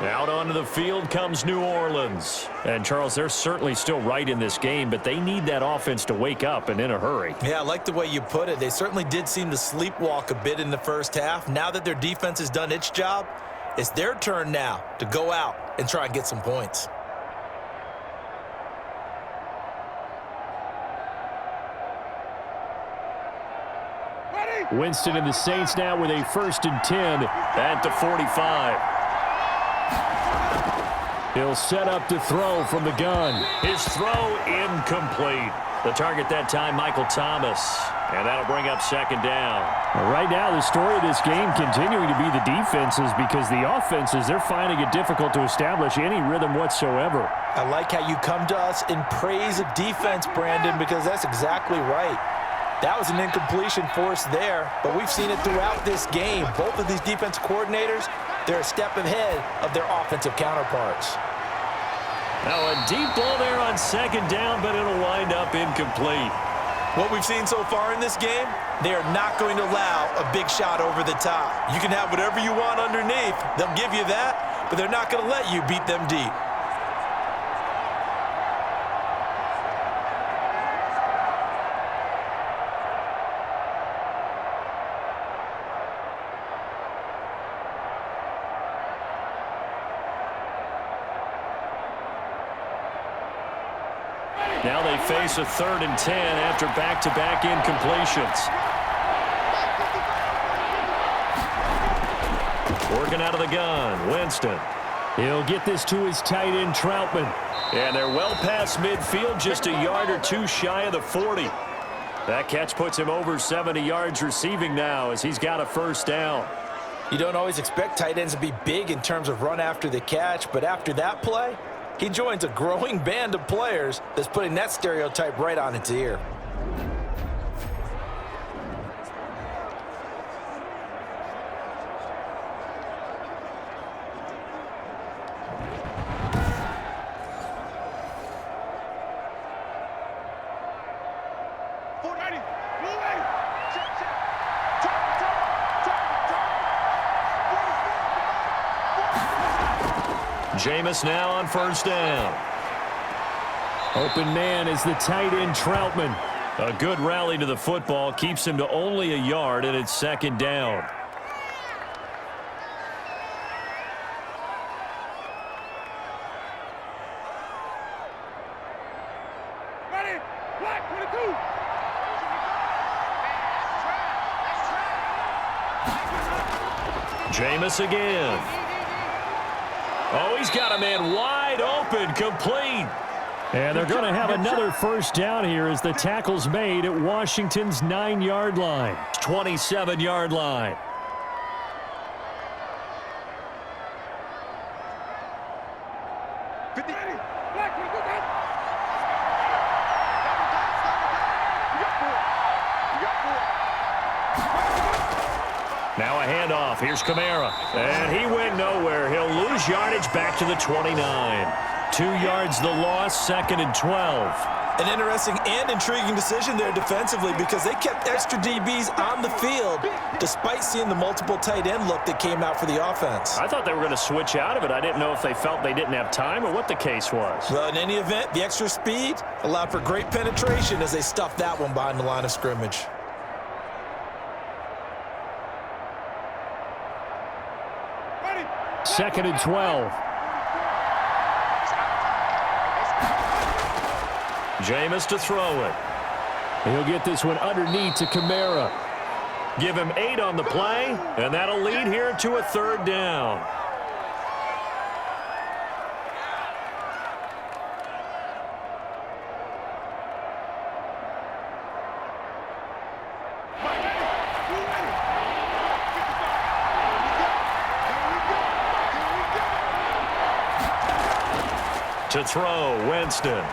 Out onto the field comes New Orleans. And, Charles, they're certainly still right in this game, but they need that offense to wake up and in a hurry. Yeah, I like the way you put it. They certainly did seem to sleepwalk a bit in the first half. Now that their defense has done its job, it's their turn now to go out and try and get some points. Winston and the Saints now with a 1st and 10 at the 45. He'll set up to throw from the gun. His throw incomplete. The target that time, Michael Thomas. And that'll bring up 2nd down. Right now, the story of this game continuing to be the defenses, because the offenses, they're finding it difficult to establish any rhythm whatsoever. I like how you come to us in praise of defense, Brandon, because that's exactly right. That was an incompletion for us there, but we've seen it throughout this game. Both of these defense coordinators, they're a step ahead of their offensive counterparts. Now a deep ball there on 2nd down, but it'll wind up incomplete. What we've seen so far in this game, they are not going to allow a big shot over the top. You can have whatever you want underneath. They'll give you that, but they're not going to let you beat them deep. Now they face a 3rd and 10 after back-to-back incompletions. Working out of the gun, Winston. He'll get this to his tight end, Troutman. And they're well past midfield, just a yard or 2 shy of the 40. That catch puts him over 70 yards receiving now as he's got a 1st down. You don't always expect tight ends to be big in terms of run after the catch, but after that play, he joins a growing band of players that's putting that stereotype right on its ear. Jameis now on 1st down. Open man is the tight end, Troutman. A good rally to the football keeps him to only a yard, and it's 2nd down. Black 22. Jameis again. Oh, he's got a man wide open, complete. And they're going to have another first down here as the tackle's made at Washington's 9-yard line. 27-yard line. Black 22. Now a handoff. Here's Kamara. And he went nowhere. He'll lose yardage back to the 29. 2 yards the loss, 2nd and 12. An interesting and intriguing decision there defensively because they kept extra DBs on the field despite seeing the multiple tight end look that came out for the offense. I thought they were going to switch out of it. I didn't know if they felt they didn't have time or what the case was. Well, in any event, the extra speed allowed for great penetration as they stuffed that one behind the line of scrimmage. Second and 12. Jameis to throw it. He'll get this one underneath to Kamara. Give him 8 on the play, and that'll lead here to a 3rd down. To throw, Winston.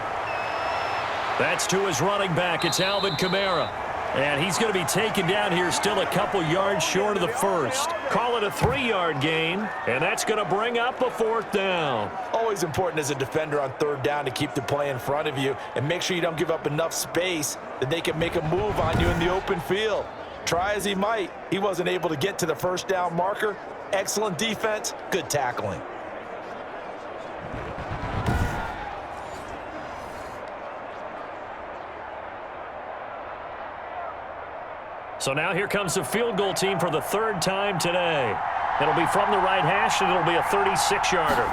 That's to his running back. It's Alvin Kamara. And he's going to be taken down here still a couple yards short of the first. Call it a 3-yard gain, and that's going to bring up a 4th down. Always important as a defender on 3rd down to keep the play in front of you and make sure you don't give up enough space that they can make a move on you in the open field. Try as he might, he wasn't able to get to the 1st down marker. Excellent defense, good tackling. So now here comes the field goal team for the 3rd time today. It'll be from the right hash, and it'll be a 36-yarder.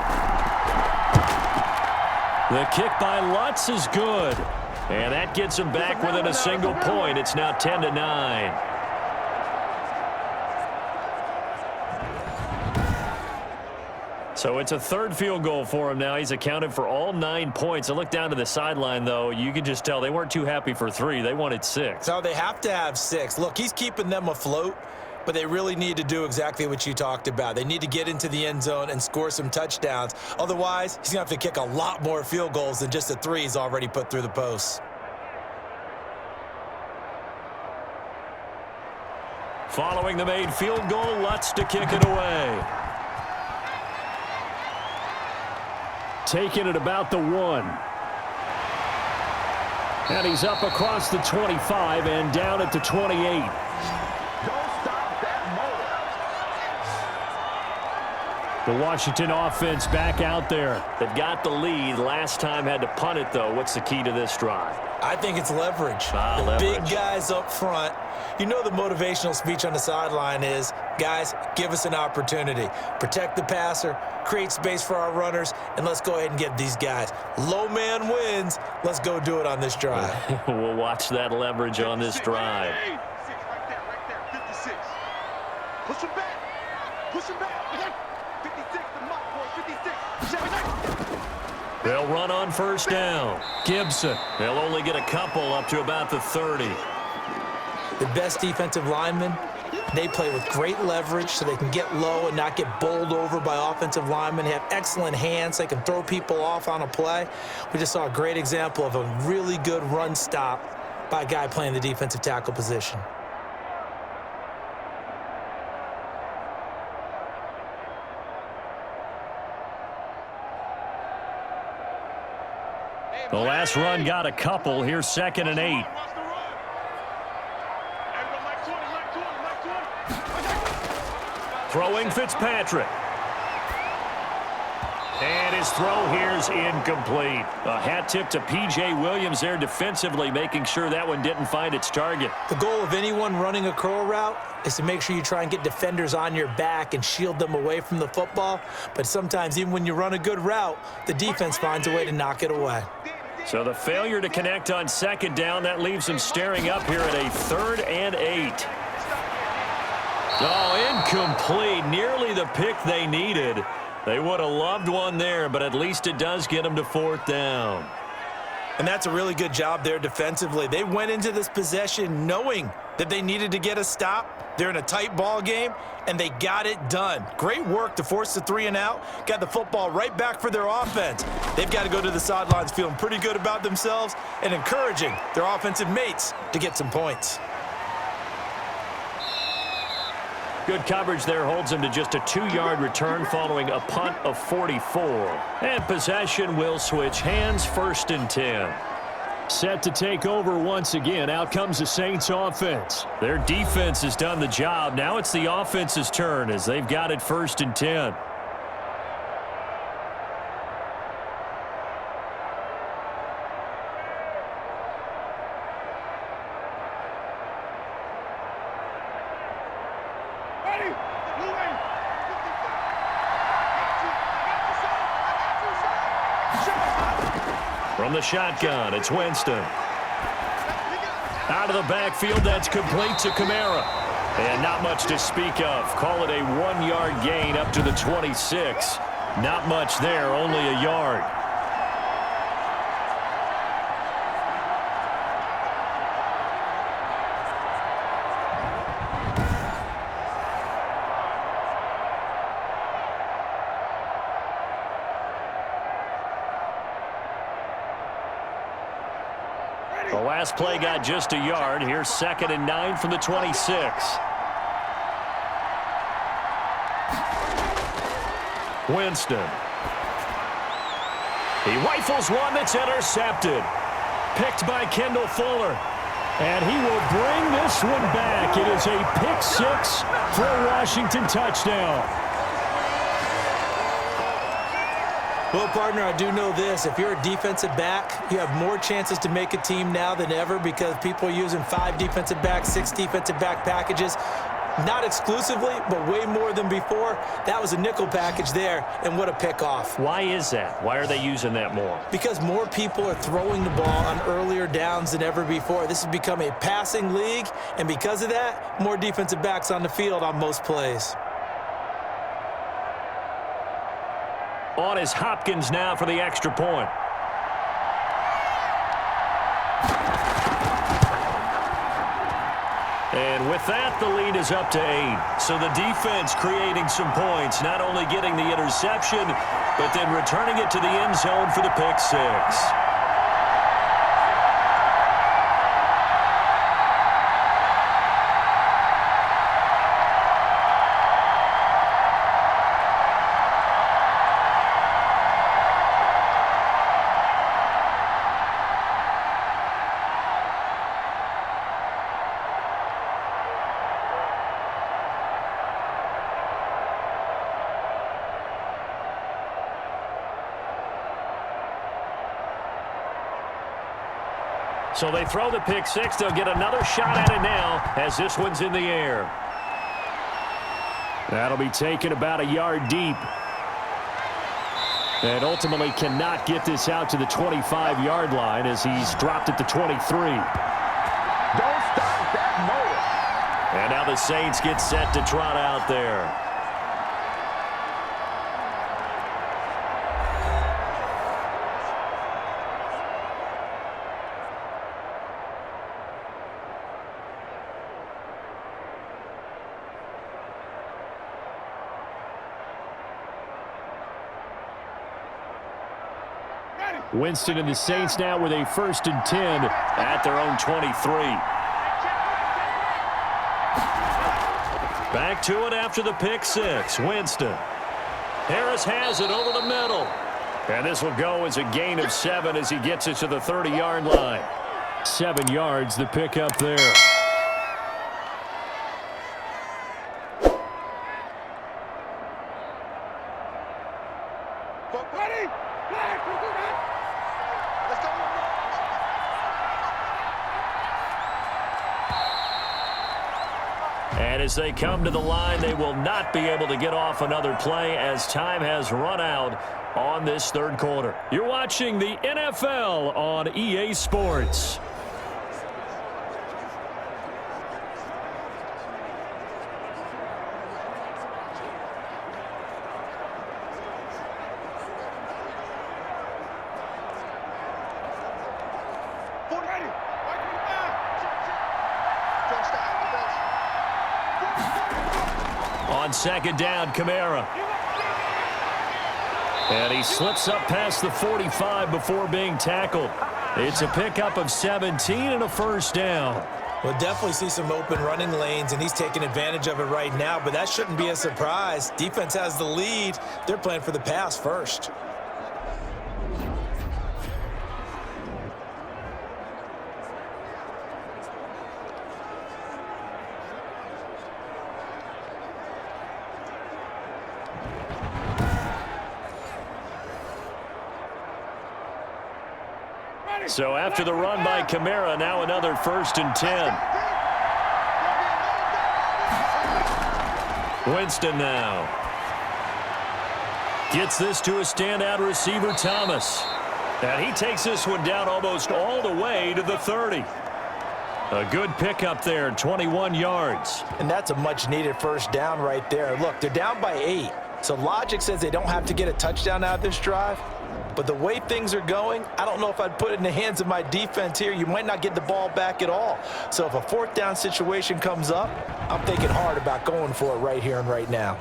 The kick by Lutz is good. And that gets him back within a single point. It's now 10-9. So it's a 3rd field goal for him now. He's accounted for all 9 points. I look down to the sideline, though. You can just tell they weren't too happy for 3. They wanted 6. No, they have to have 6. Look, he's keeping them afloat, but they really need to do exactly what you talked about. They need to get into the end zone and score some touchdowns. Otherwise, he's going to have to kick a lot more field goals than just the 3 he's already put through the posts. Following the made field goal, Lutz to kick it away. Taking it about the 1. And he's up across the 25 and down at the 28. Don't stop that motor. The Washington offense back out there. They've got the lead. Last time had to punt it, though. What's the key to this drive? I think it's leverage. The leverage. Big guys up front. You know the motivational speech on the sideline is, guys, give us an opportunity. Protect the passer, create space for our runners, and let's go ahead and get these guys. Low man wins. Let's go do it on this drive. We'll watch that leverage on this drive. Right there, 56. Push him back. Push him back. 56, the mark for 56. They'll run on 1st down. Gibson. They'll only get a couple up to about the 30. The best defensive linemen, they play with great leverage so they can get low and not get bowled over by offensive linemen. They have excellent hands. They can throw people off on a play. We just saw a great example of a really good run stop by a guy playing the defensive tackle position. The last run got a couple. Here's 2nd and 8. Throwing Fitzpatrick. And his throw here's incomplete. A hat tip to P.J. Williams there defensively, making sure that one didn't find its target. The goal of anyone running a curl route is to make sure you try and get defenders on your back and shield them away from the football. But sometimes even when you run a good route, the defense finds a way to knock it away. So the failure to connect on second down, that leaves them staring up here at a 3rd and 8. Oh, incomplete. Nearly the pick they needed. They would have loved one there, but at least it does get them to 4th down. And that's a really good job there defensively. They went into this possession knowing that they needed to get a stop. They're in a tight ball game, and they got it done. Great work to force the 3 and out. Got the football right back for their offense. They've got to go to the sidelines feeling pretty good about themselves and encouraging their offensive mates to get some points. Good coverage there holds them to just a 2-yard return following a punt of 44. And possession will switch hands, 1st and 10. Set to take over once again. Out comes the Saints offense. Their defense has done the job. Now it's the offense's turn as they've got it 1st and 10. From the shotgun, it's Winston. Out of the backfield, that's complete to Kamara. And not much to speak of. Call it a 1-yard gain up to the 26. Not much there, only a yard. The last play got just a yard. Here's 2nd and 9 from the 26. Winston. He rifles one that's intercepted. Picked by Kendall Fuller. And he will bring this one back. It is a pick 6 for a Washington touchdown. Well, partner, I do know this. If you're a defensive back, you have more chances to make a team now than ever because people are using 5 defensive backs, 6 defensive back packages. Not exclusively, but way more than before. That was a nickel package there, and what a pickoff. Why is that? Why are they using that more? Because more people are throwing the ball on earlier downs than ever before. This has become a passing league, and because of that, more defensive backs on the field on most plays. On is Hopkins now for the extra point. And with that, the lead is up to 8. So the defense creating some points, not only getting the interception, but then returning it to the end zone for the pick 6. So they throw the pick 6. They'll get another shot at it now as this one's in the air. That'll be taken about a yard deep. And ultimately cannot get this out to the 25-yard line as he's dropped at the 23. Don't stop that motor. And now the Saints get set to trot out there. Winston and the Saints now with a 1st and 10 at their own 23. Back to it after the pick 6. Winston. Harris has it over the middle. And this will go as a gain of 7 as he gets it to the 30-yard line. 7 yards, the pickup there. And as they come to the line, they will not be able to get off another play as time has run out on this third quarter. You're watching the NFL on EA Sports. On second down, Kamara. And he slips up past the 45 before being tackled. It's a pickup of 17 and a first down. We'll definitely see some open running lanes, and he's taking advantage of it right now, but that shouldn't be a surprise. Defense has the lead. They're playing for the pass first. So after the run by Kamara, now another 1st and 10. Winston now. Gets this to a standout receiver, Thomas. And he takes this one down almost all the way to the 30. A good pickup there, 21 yards. And that's a much-needed first down right there. Look, they're down by 8. So logic says they don't have to get a touchdown out of this drive. But the way things are going, I don't know if I'd put it in the hands of my defense here. You might not get the ball back at all. So if a 4th down situation comes up, I'm thinking hard about going for it right here and right now.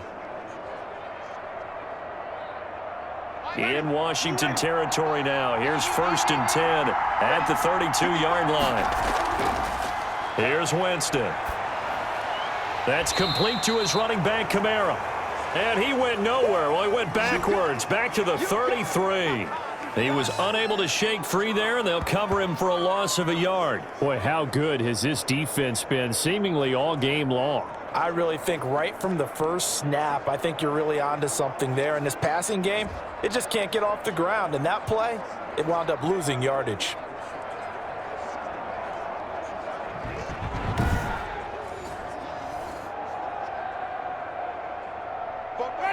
In Washington territory now. Here's 1st and 10 at the 32-yard line. Here's Winston. That's complete to his running back, Kamara. And he went nowhere. Well, he went backwards, back to the 33. He was unable to shake free there, and they'll cover him for a loss of a yard. Boy, how good has this defense been seemingly all game long? I really think right from the first snap, I think you're really onto something there. In this passing game, it just can't get off the ground. And that play, it wound up losing yardage.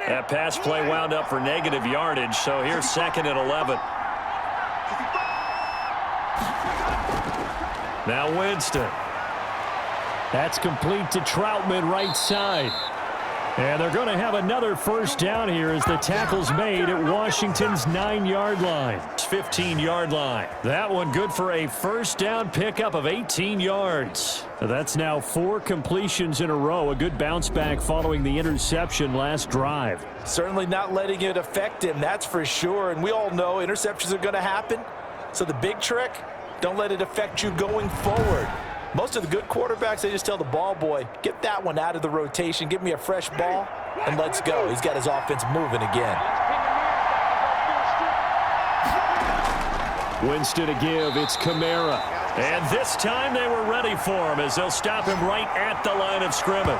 That pass play wound up for negative yardage, so here's 2nd and 11. Now Winston. That's complete to Troutman, right side. And they're going to have another first down here as the tackle's made at Washington's 9-yard line. 15-yard line. That one good for a first down pickup of 18 yards. That's now 4 completions in a row. A good bounce back following the interception last drive. Certainly not letting it affect him, that's for sure. And we all know interceptions are going to happen. So the big trick, don't let it affect you going forward. Most of the good quarterbacks, they just tell the ball boy, get that one out of the rotation, give me a fresh ball, and let's go. He's got his offense moving again. Winston to give, it's Kamara. And this time they were ready for him as they'll stop him right at the line of scrimmage.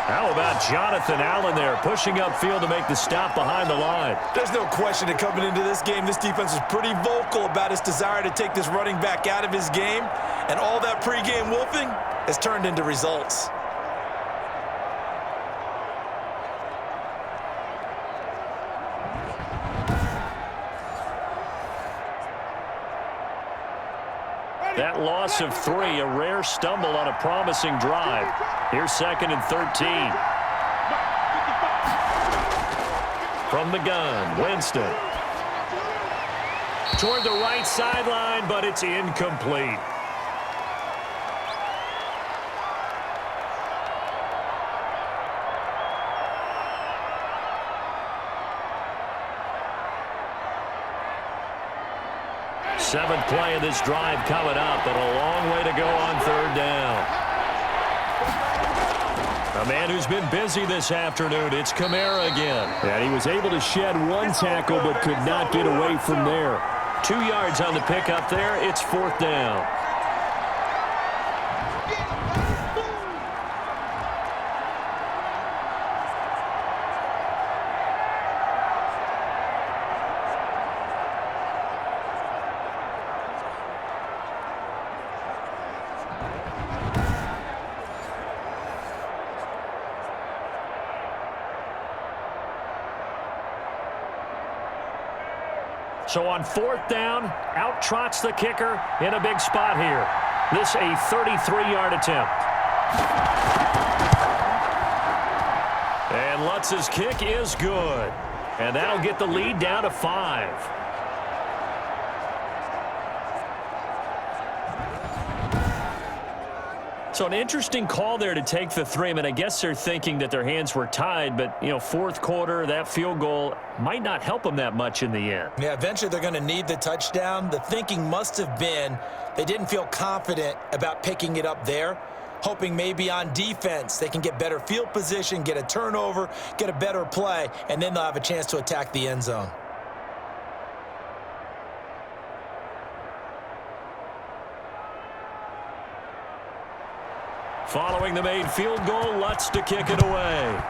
How about Jonathan Allen there, pushing upfield to make the stop behind the line? There's no question that coming into this game, this defense is pretty vocal about its desire to take this running back out of his game. And all that pregame wolfing has turned into results. That loss of 3, a rare stumble on a promising drive. Here's 2nd and 13. From the gun, Winston. Toward the right sideline, but it's incomplete. Seventh play of this drive coming up, but a long way to go on 3rd down. A man who's been busy this afternoon, it's Kamara again. And he was able to shed 1 tackle, but could not get away from there. 2 yards on the pickup there, it's 4th down. So on 4th down, out trots the kicker in a big spot here. This a 33-yard attempt. And Lutz's kick is good. And that'll get the lead down to 5. So an interesting call there to take the 3. I mean, I guess they're thinking that their hands were tied, but, you know, 4th quarter, that field goal might not help them that much in the end. Yeah, eventually they're going to need the touchdown. The thinking must have been they didn't feel confident about picking it up there, hoping maybe on defense they can get better field position, get a turnover, get a better play, and then they'll have a chance to attack the end zone. Following the made field goal, Lutz to kick it away.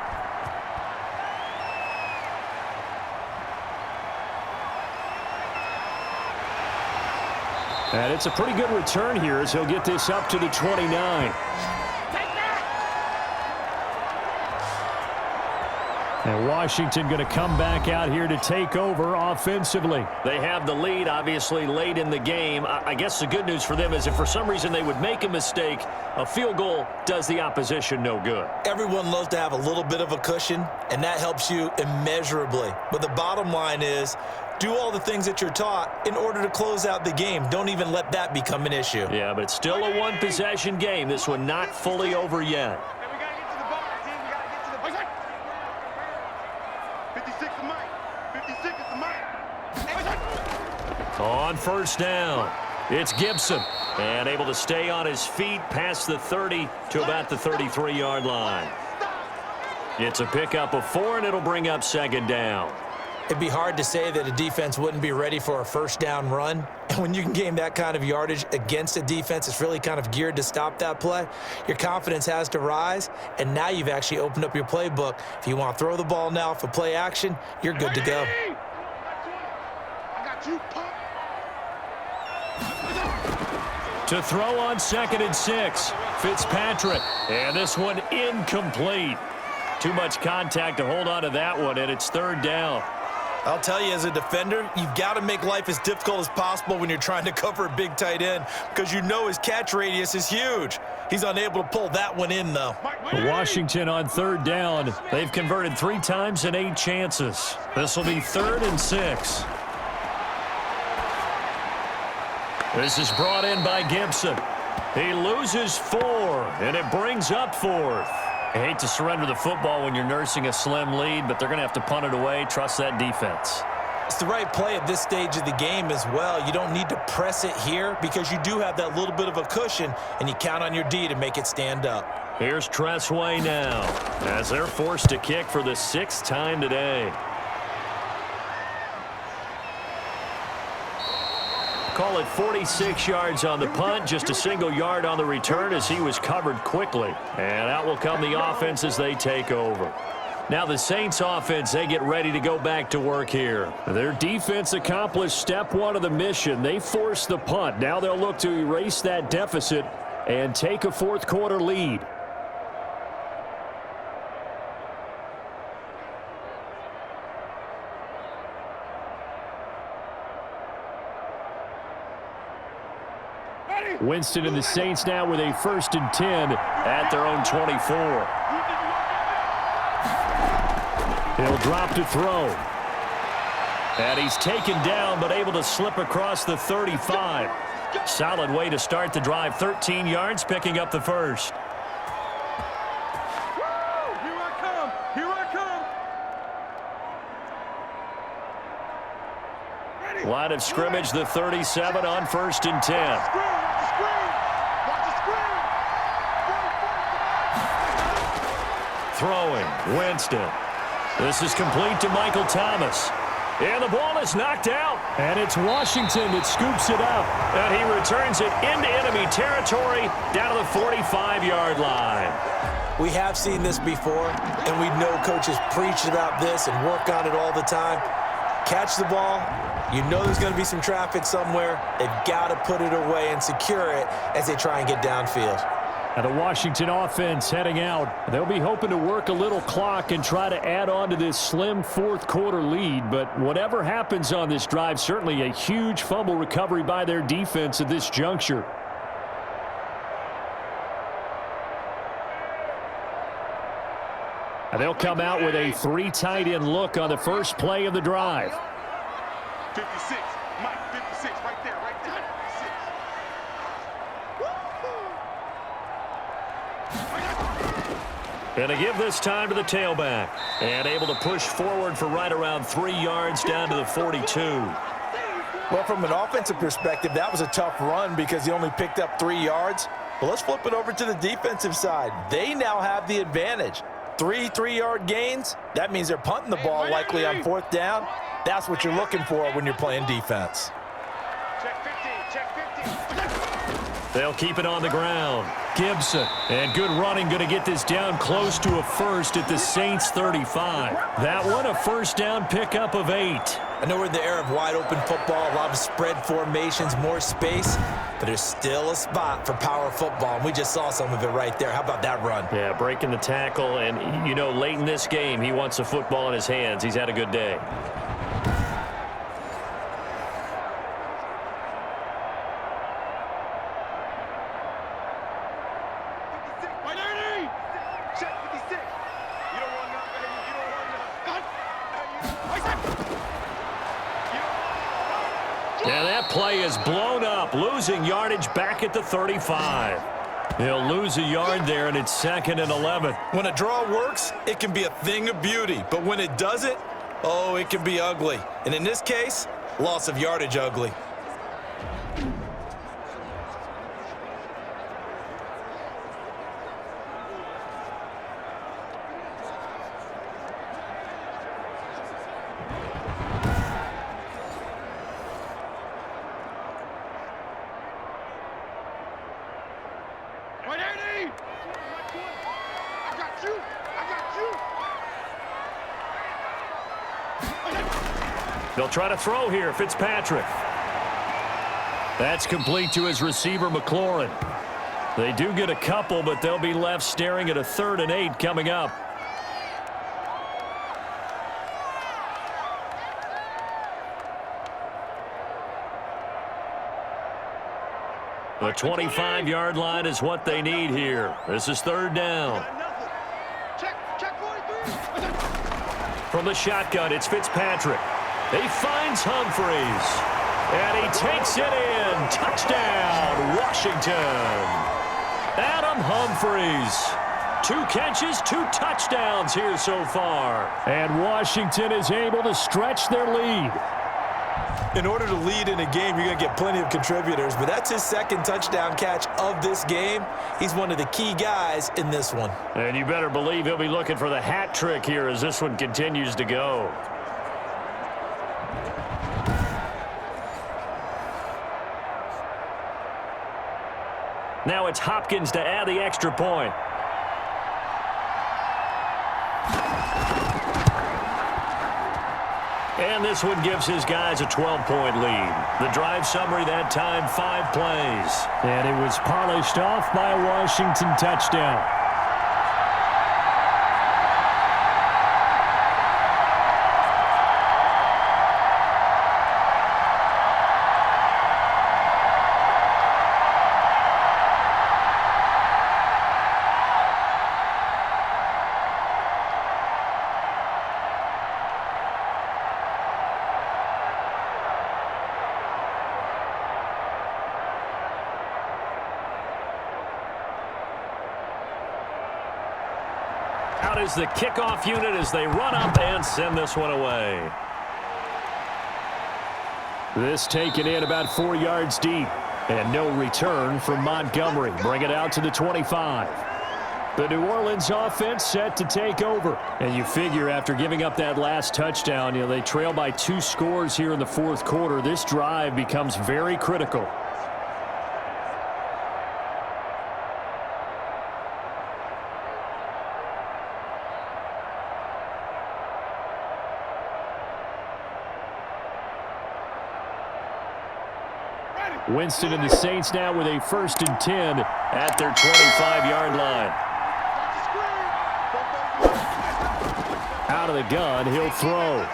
And it's a pretty good return here as he'll get this up to the 29. And Washington going to come back out here to take over offensively. They have the lead, obviously, late in the game. I guess the good news for them is if for some reason they would make a mistake, a field goal does the opposition no good. Everyone loves to have a little bit of a cushion, and that helps you immeasurably. But the bottom line is, do all the things that you're taught in order to close out the game. Don't even let that become an issue. Yeah, but it's still a one-possession game. This one not fully over yet. And we got to get to the ball, team. We got to get to the ball. 56 is Mike. 56 is the Mike. On 1st down, it's Gibson. And able to stay on his feet past the 30 to about the 33-yard line. It's a pickup of 4, and it'll bring up 2nd down. It'd be hard to say that a defense wouldn't be ready for a 1st down run. And when you can gain that kind of yardage against a defense that's really kind of geared to stop that play, your confidence has to rise, and now you've actually opened up your playbook. If you want to throw the ball now for play action, you're good to go. I got you, punk. To throw on 2nd and 6, Fitzpatrick. And this one incomplete. Too much contact to hold on to that one, and it's 3rd down. I'll tell you, as a defender, you've got to make life as difficult as possible when you're trying to cover a big tight end because you know his catch radius is huge. He's unable to pull that one in, though. Washington on 3rd down. They've converted 3 times in 8 chances. This will be 3rd and 6. This is brought in by Gibson. He loses 4, and it brings up 4th. I hate to surrender the football when you're nursing a slim lead, but they're going to have to punt it away. Trust that defense. It's the right play at this stage of the game as well. You don't need to press it here because you do have that little bit of a cushion, and you count on your D to make it stand up. Here's Tressway now as they're forced to kick for the 6th time today. Call it 46 yards on the punt, just a single yard on the return as he was covered quickly. And out will come the offense as they take over. Now the Saints offense, they get ready to go back to work here. Their defense accomplished step 1 of the mission. They forced the punt. Now they'll look to erase that deficit and take a 4th quarter lead. Winston and the Saints now with a 1st and 10 at their own 24. He'll drop to throw. And he's taken down but able to slip across the 35. Solid way to start the drive. 13 yards, picking up the 1st. Here I come. Here I come. Line of scrimmage, the 37 on 1st and 10. Throwing, Winston. This is complete to Michael Thomas. And the ball is knocked out. And it's Washington that scoops it up. And he returns it into enemy territory down to the 45-yard line. We have seen this before, and we know coaches preach about this and work on it all the time. Catch the ball. You know there's going to be some traffic somewhere. They've got to put it away and secure it as they try and get downfield. And the Washington offense heading out. They'll be hoping to work a little clock and try to add on to this slim fourth quarter lead. But whatever happens on this drive, certainly a huge fumble recovery by their defense at this juncture. And they'll come out with a 3 tight end look on the first play of the drive. 56, Mike, 56, right there, 56. Going to give this time to the tailback. And able to push forward for right around 3 yards down to the 42. Well, from an offensive perspective, that was a tough run because he only picked up 3 yards. But let's flip it over to the defensive side. They now have the advantage. 3 3-yard gains, that means they're punting the ball likely on 4th down. That's what you're looking for when you're playing defense. Check 15, check 15. They'll keep it on the ground. Gibson. And good running, going to get this down close to a first at the Saints 35. That one, a first down pickup of 8. I know we're in the era of wide-open football, a lot of spread formations, more space, but there's still a spot for power football, and we just saw some of it right there. How about that run? Yeah, breaking the tackle, and, you know, late in this game, he wants the football in his hands. He's had a good day. Check 56. You don't want none, baby. You don't want none. And that play is blown up, losing yardage back at the 35. He'll lose a yard there, and it's 2nd and 11. When a draw works, it can be a thing of beauty, but when it doesn't, oh, it can be ugly. And in this case, loss of yardage ugly. They'll try to throw here, Fitzpatrick. That's complete to his receiver, McLaurin. They do get a couple, but they'll be left staring at a 3rd and 8 coming up. The 25-yard line is what they need here. This is 3rd down. Check 43. From the shotgun, it's Fitzpatrick. He finds Humphreys, and he takes it in. Touchdown, Washington. Adam Humphreys. 2 catches, 2 touchdowns here so far. And Washington is able to stretch their lead. In order to lead in a game, you're going to get plenty of contributors, but that's his 2nd touchdown catch of this game. He's one of the key guys in this one. And you better believe he'll be looking for the hat trick here as this one continues to go. Now it's Hopkins to add the extra point. And this one gives his guys a 12-point lead. The drive summary that time, 5 plays. And it was polished off by a Washington touchdown. Out is the kickoff unit as they run up and send this one away. This taken in about 4 yards deep. And no return from Montgomery. Bring it out to the 25. The New Orleans offense set to take over. And you figure after giving up that last touchdown, you know, they trail by 2 scores here in the 4th quarter. This drive becomes very critical. Ready. Winston and the Saints now with a 1st and 10 at their 25-yard line. Out of the gun, he'll throw.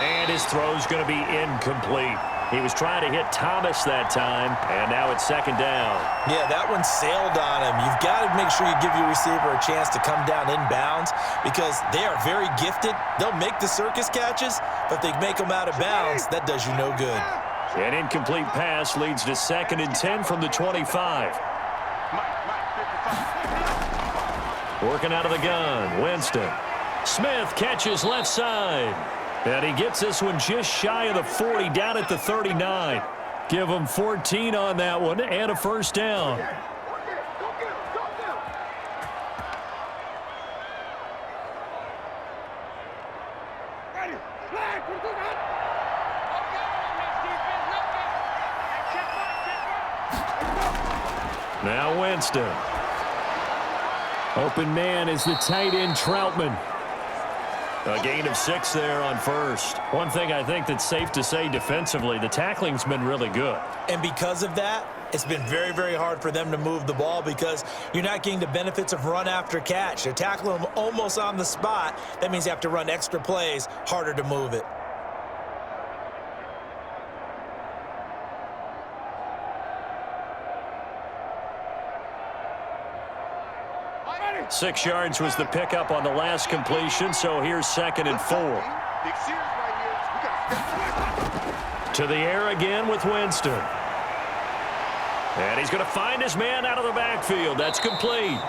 And his throw's going to be incomplete. He was trying to hit Thomas that time, and now it's 2nd down. Yeah, that one sailed on him. You've got to make sure you give your receiver a chance to come down inbounds because they are very gifted. They'll make the circus catches, but if they make them out of bounds, that does you no good. An incomplete pass leads to 2nd and 10 from the 25. Working out of the gun, Winston. Smith catches left side. And he gets this one just shy of the 40, down at the 39. Give him 14 on that one and a 1st down. Now Winston. Open man is the tight end Troutman. A gain of 6 there on 1st. One thing I think that's safe to say defensively, the tackling's been really good. And because of that, it's been very, very hard for them to move the ball because you're not getting the benefits of run after catch. They're tackling them almost on the spot. That means you have to run extra plays, harder to move it. Six yards was the pickup on the last completion, so here's 2nd and 4. To the air again with Winston. And he's going to find his man out of the backfield. That's complete.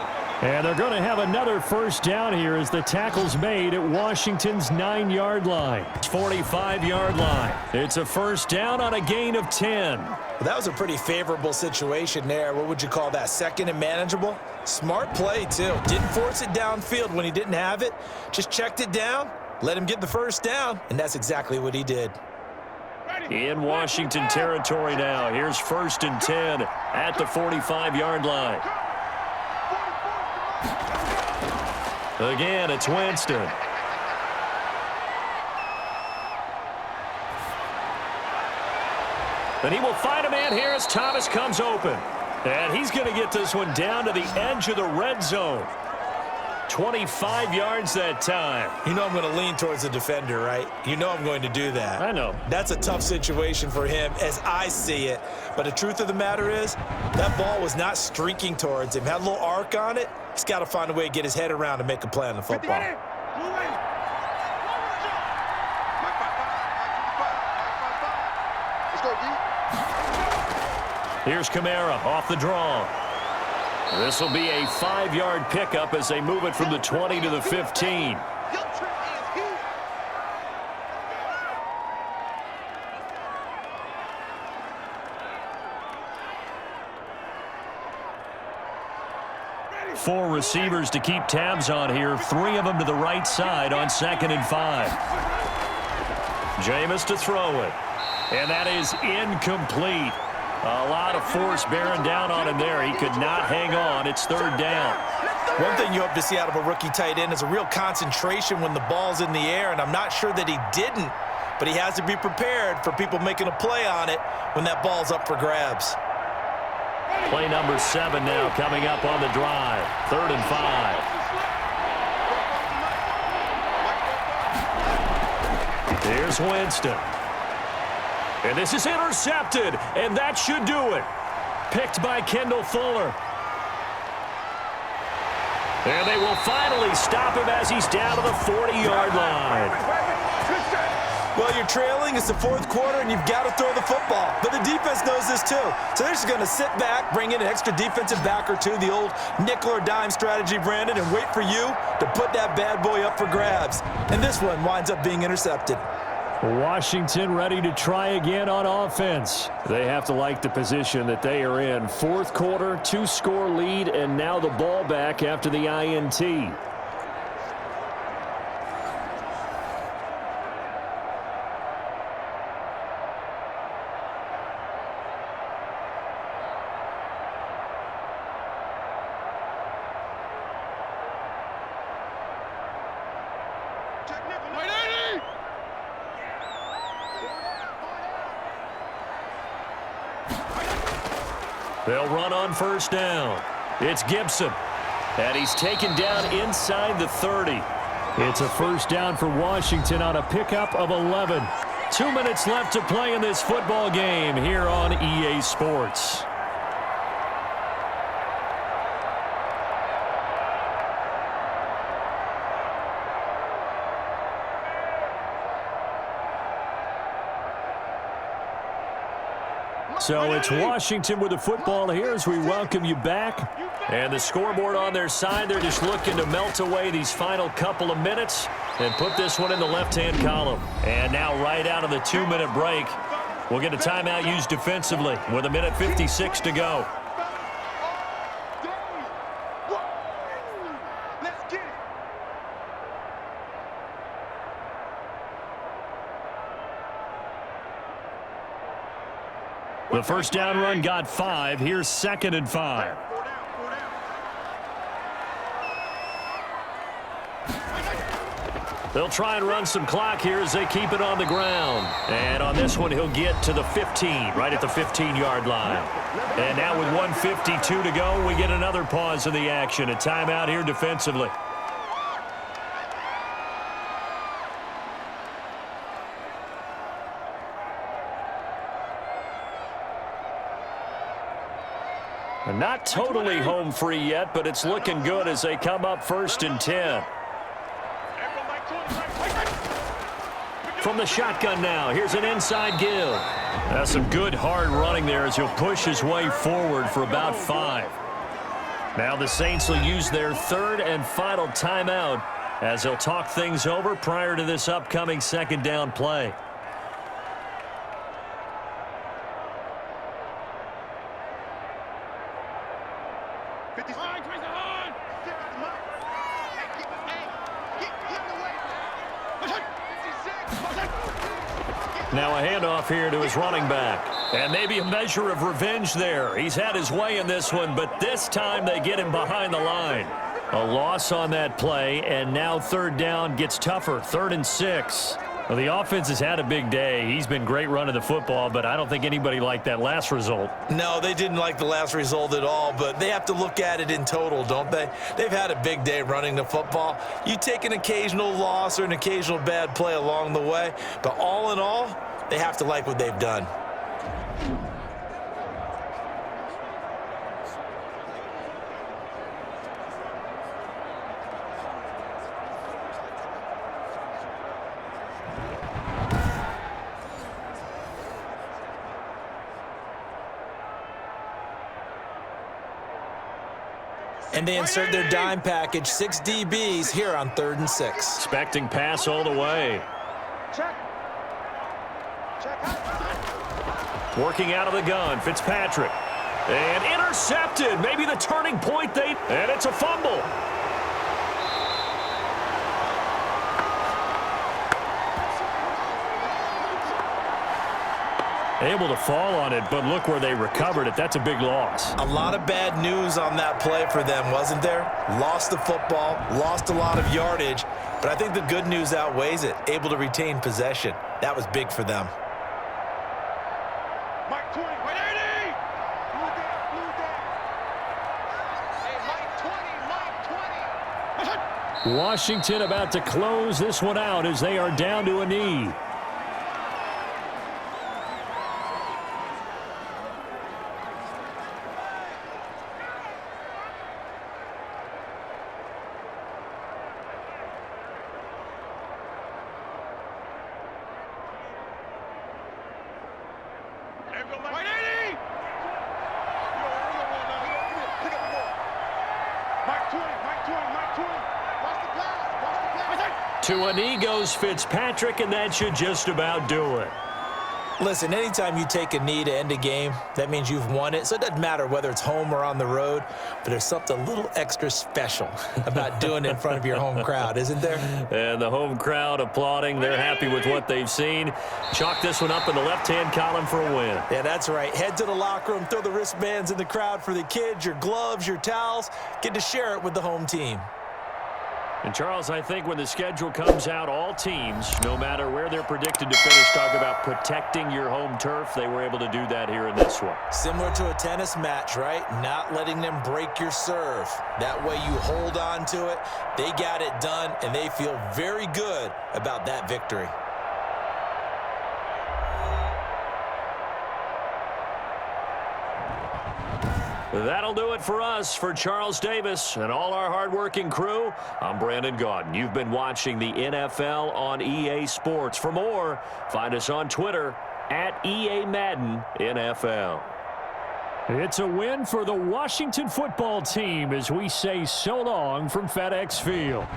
And they're going to have another 1st down here as the tackle's made at Washington's 9-yard line. 45-yard line. It's a 1st down on a gain of 10. Well, that was a pretty favorable situation there. What would you call that? 2nd and manageable? Smart play, too. Didn't force it downfield when he didn't have it. Just checked it down, let him get the 1st down, and that's exactly what he did. In Washington territory now. Here's 1st and 10 at the 45-yard line. Again, it's Winston. And he will find a man here as Thomas comes open. And he's going to get this one down to the edge of the red zone. 25 yards that time. You know I'm going to lean towards the defender, right? You know I'm going to do that. I know. That's a tough situation for him as I see it. But the truth of the matter is, that ball was not streaking towards him. Had a little arc on it. He's got to find a way to get his head around and make a play on the football. Here's Kamara off the draw. This will be a 5-yard pickup as they move it from the 20 to the 15. Four receivers to keep tabs on here. 3 of them to the right side on 2nd and 5. Jameis to throw it. And that is incomplete. A lot of force bearing down on him there. He could not hang on. It's 3rd down. One thing you hope to see out of a rookie tight end is a real concentration when the ball's in the air, and I'm not sure that he didn't, but he has to be prepared for people making a play on it when that ball's up for grabs. Play number 7 now coming up on the drive. 3rd and 5. Here's Winston. And this is intercepted, and that should do it. Picked by Kendall Fuller. And they will finally stop him as he's down to the 40-yard line. Well, you're trailing. It's the 4th quarter, and you've got to throw the football. But the defense knows this, too. So they're just going to sit back, bring in an extra defensive back or two, the old nickel or dime strategy, Brandon, and wait for you to put that bad boy up for grabs. And this one winds up being intercepted. Washington ready to try again on offense. They have to like the position that they are in. 4th quarter, 2-score lead, and now the ball back after the INT. They'll run on first down. It's Gibson. And he's taken down inside the 30. It's a first down for Washington on a pickup of 11. 2 minutes left to play in this football game here on EA Sports. So it's Washington with the football here as we welcome you back. And the scoreboard on their side, they're just looking to melt away these final couple of minutes and put this one in the left-hand column. And now right out of the 2-minute break, we'll get a timeout used defensively with 1:56 to go. The first down run got 5. Here's 2nd and 5. They'll try and run some clock here as they keep it on the ground. And on this one, he'll get to the 15, right at the 15-yard line. And now with 1:52 to go, we get another pause in the action. A timeout here defensively. Not totally home free yet, but it's looking good as they come up 1st and 10. From the shotgun now, here's an inside give. That's some good hard running there as he'll push his way forward for about 5. Now the Saints will use their 3rd and final timeout as they'll talk things over prior to this upcoming 2nd down play. Now a handoff here to his running back. And maybe a measure of revenge there. He's had his way in this one, but this time they get him behind the line. A loss on that play, and now 3rd down gets tougher. 3rd and 6. Well, the offense has had a big day. He's been great running the football, but I don't think anybody liked that last result. No, they didn't like the last result at all, but they have to look at it in total, don't they? They've had a big day running the football. You take an occasional loss or an occasional bad play along the way, but all in all, they have to like what they've done. And they insert their dime package, 6 DBs here on 3rd and 6. Expecting pass all the way. Working out of the gun, Fitzpatrick. And intercepted. Maybe the turning point. And it's a fumble. Able to fall on it, but look where they recovered it. That's a big loss. A lot of bad news on that play for them, wasn't there? Lost the football, lost a lot of yardage, but I think the good news outweighs it. Able to retain possession. That was big for them. Mike 20, Mike 80! Blue down. Hey, Mike 20, Mike 20. Washington about to close this one out as they are down to a knee. To a knee goes Fitzpatrick, and that should just about do it. Listen, anytime you take a knee to end a game, that means you've won it. So it doesn't matter whether it's home or on the road, but there's something a little extra special about doing it in front of your home crowd, isn't there? And the home crowd applauding. They're happy with what they've seen. Chalk this one up in the left-hand column for a win. Yeah, that's right. Head to the locker room, throw the wristbands in the crowd for the kids, your gloves, your towels. Get to share it with the home team. And, Charles, I think when the schedule comes out, all teams, no matter where they're predicted to finish, talk about protecting your home turf. They were able to do that here in this one. Similar to a tennis match, right? Not letting them break your serve. That way you hold on to it. They got it done, and they feel very good about that victory. That'll do it for us. For Charles Davis and all our hardworking crew, I'm Brandon Gaudin. You've been watching the NFL on EA Sports. For more, find us on Twitter at EA Madden NFL. It's a win for the Washington football team as we say so long from FedEx Field.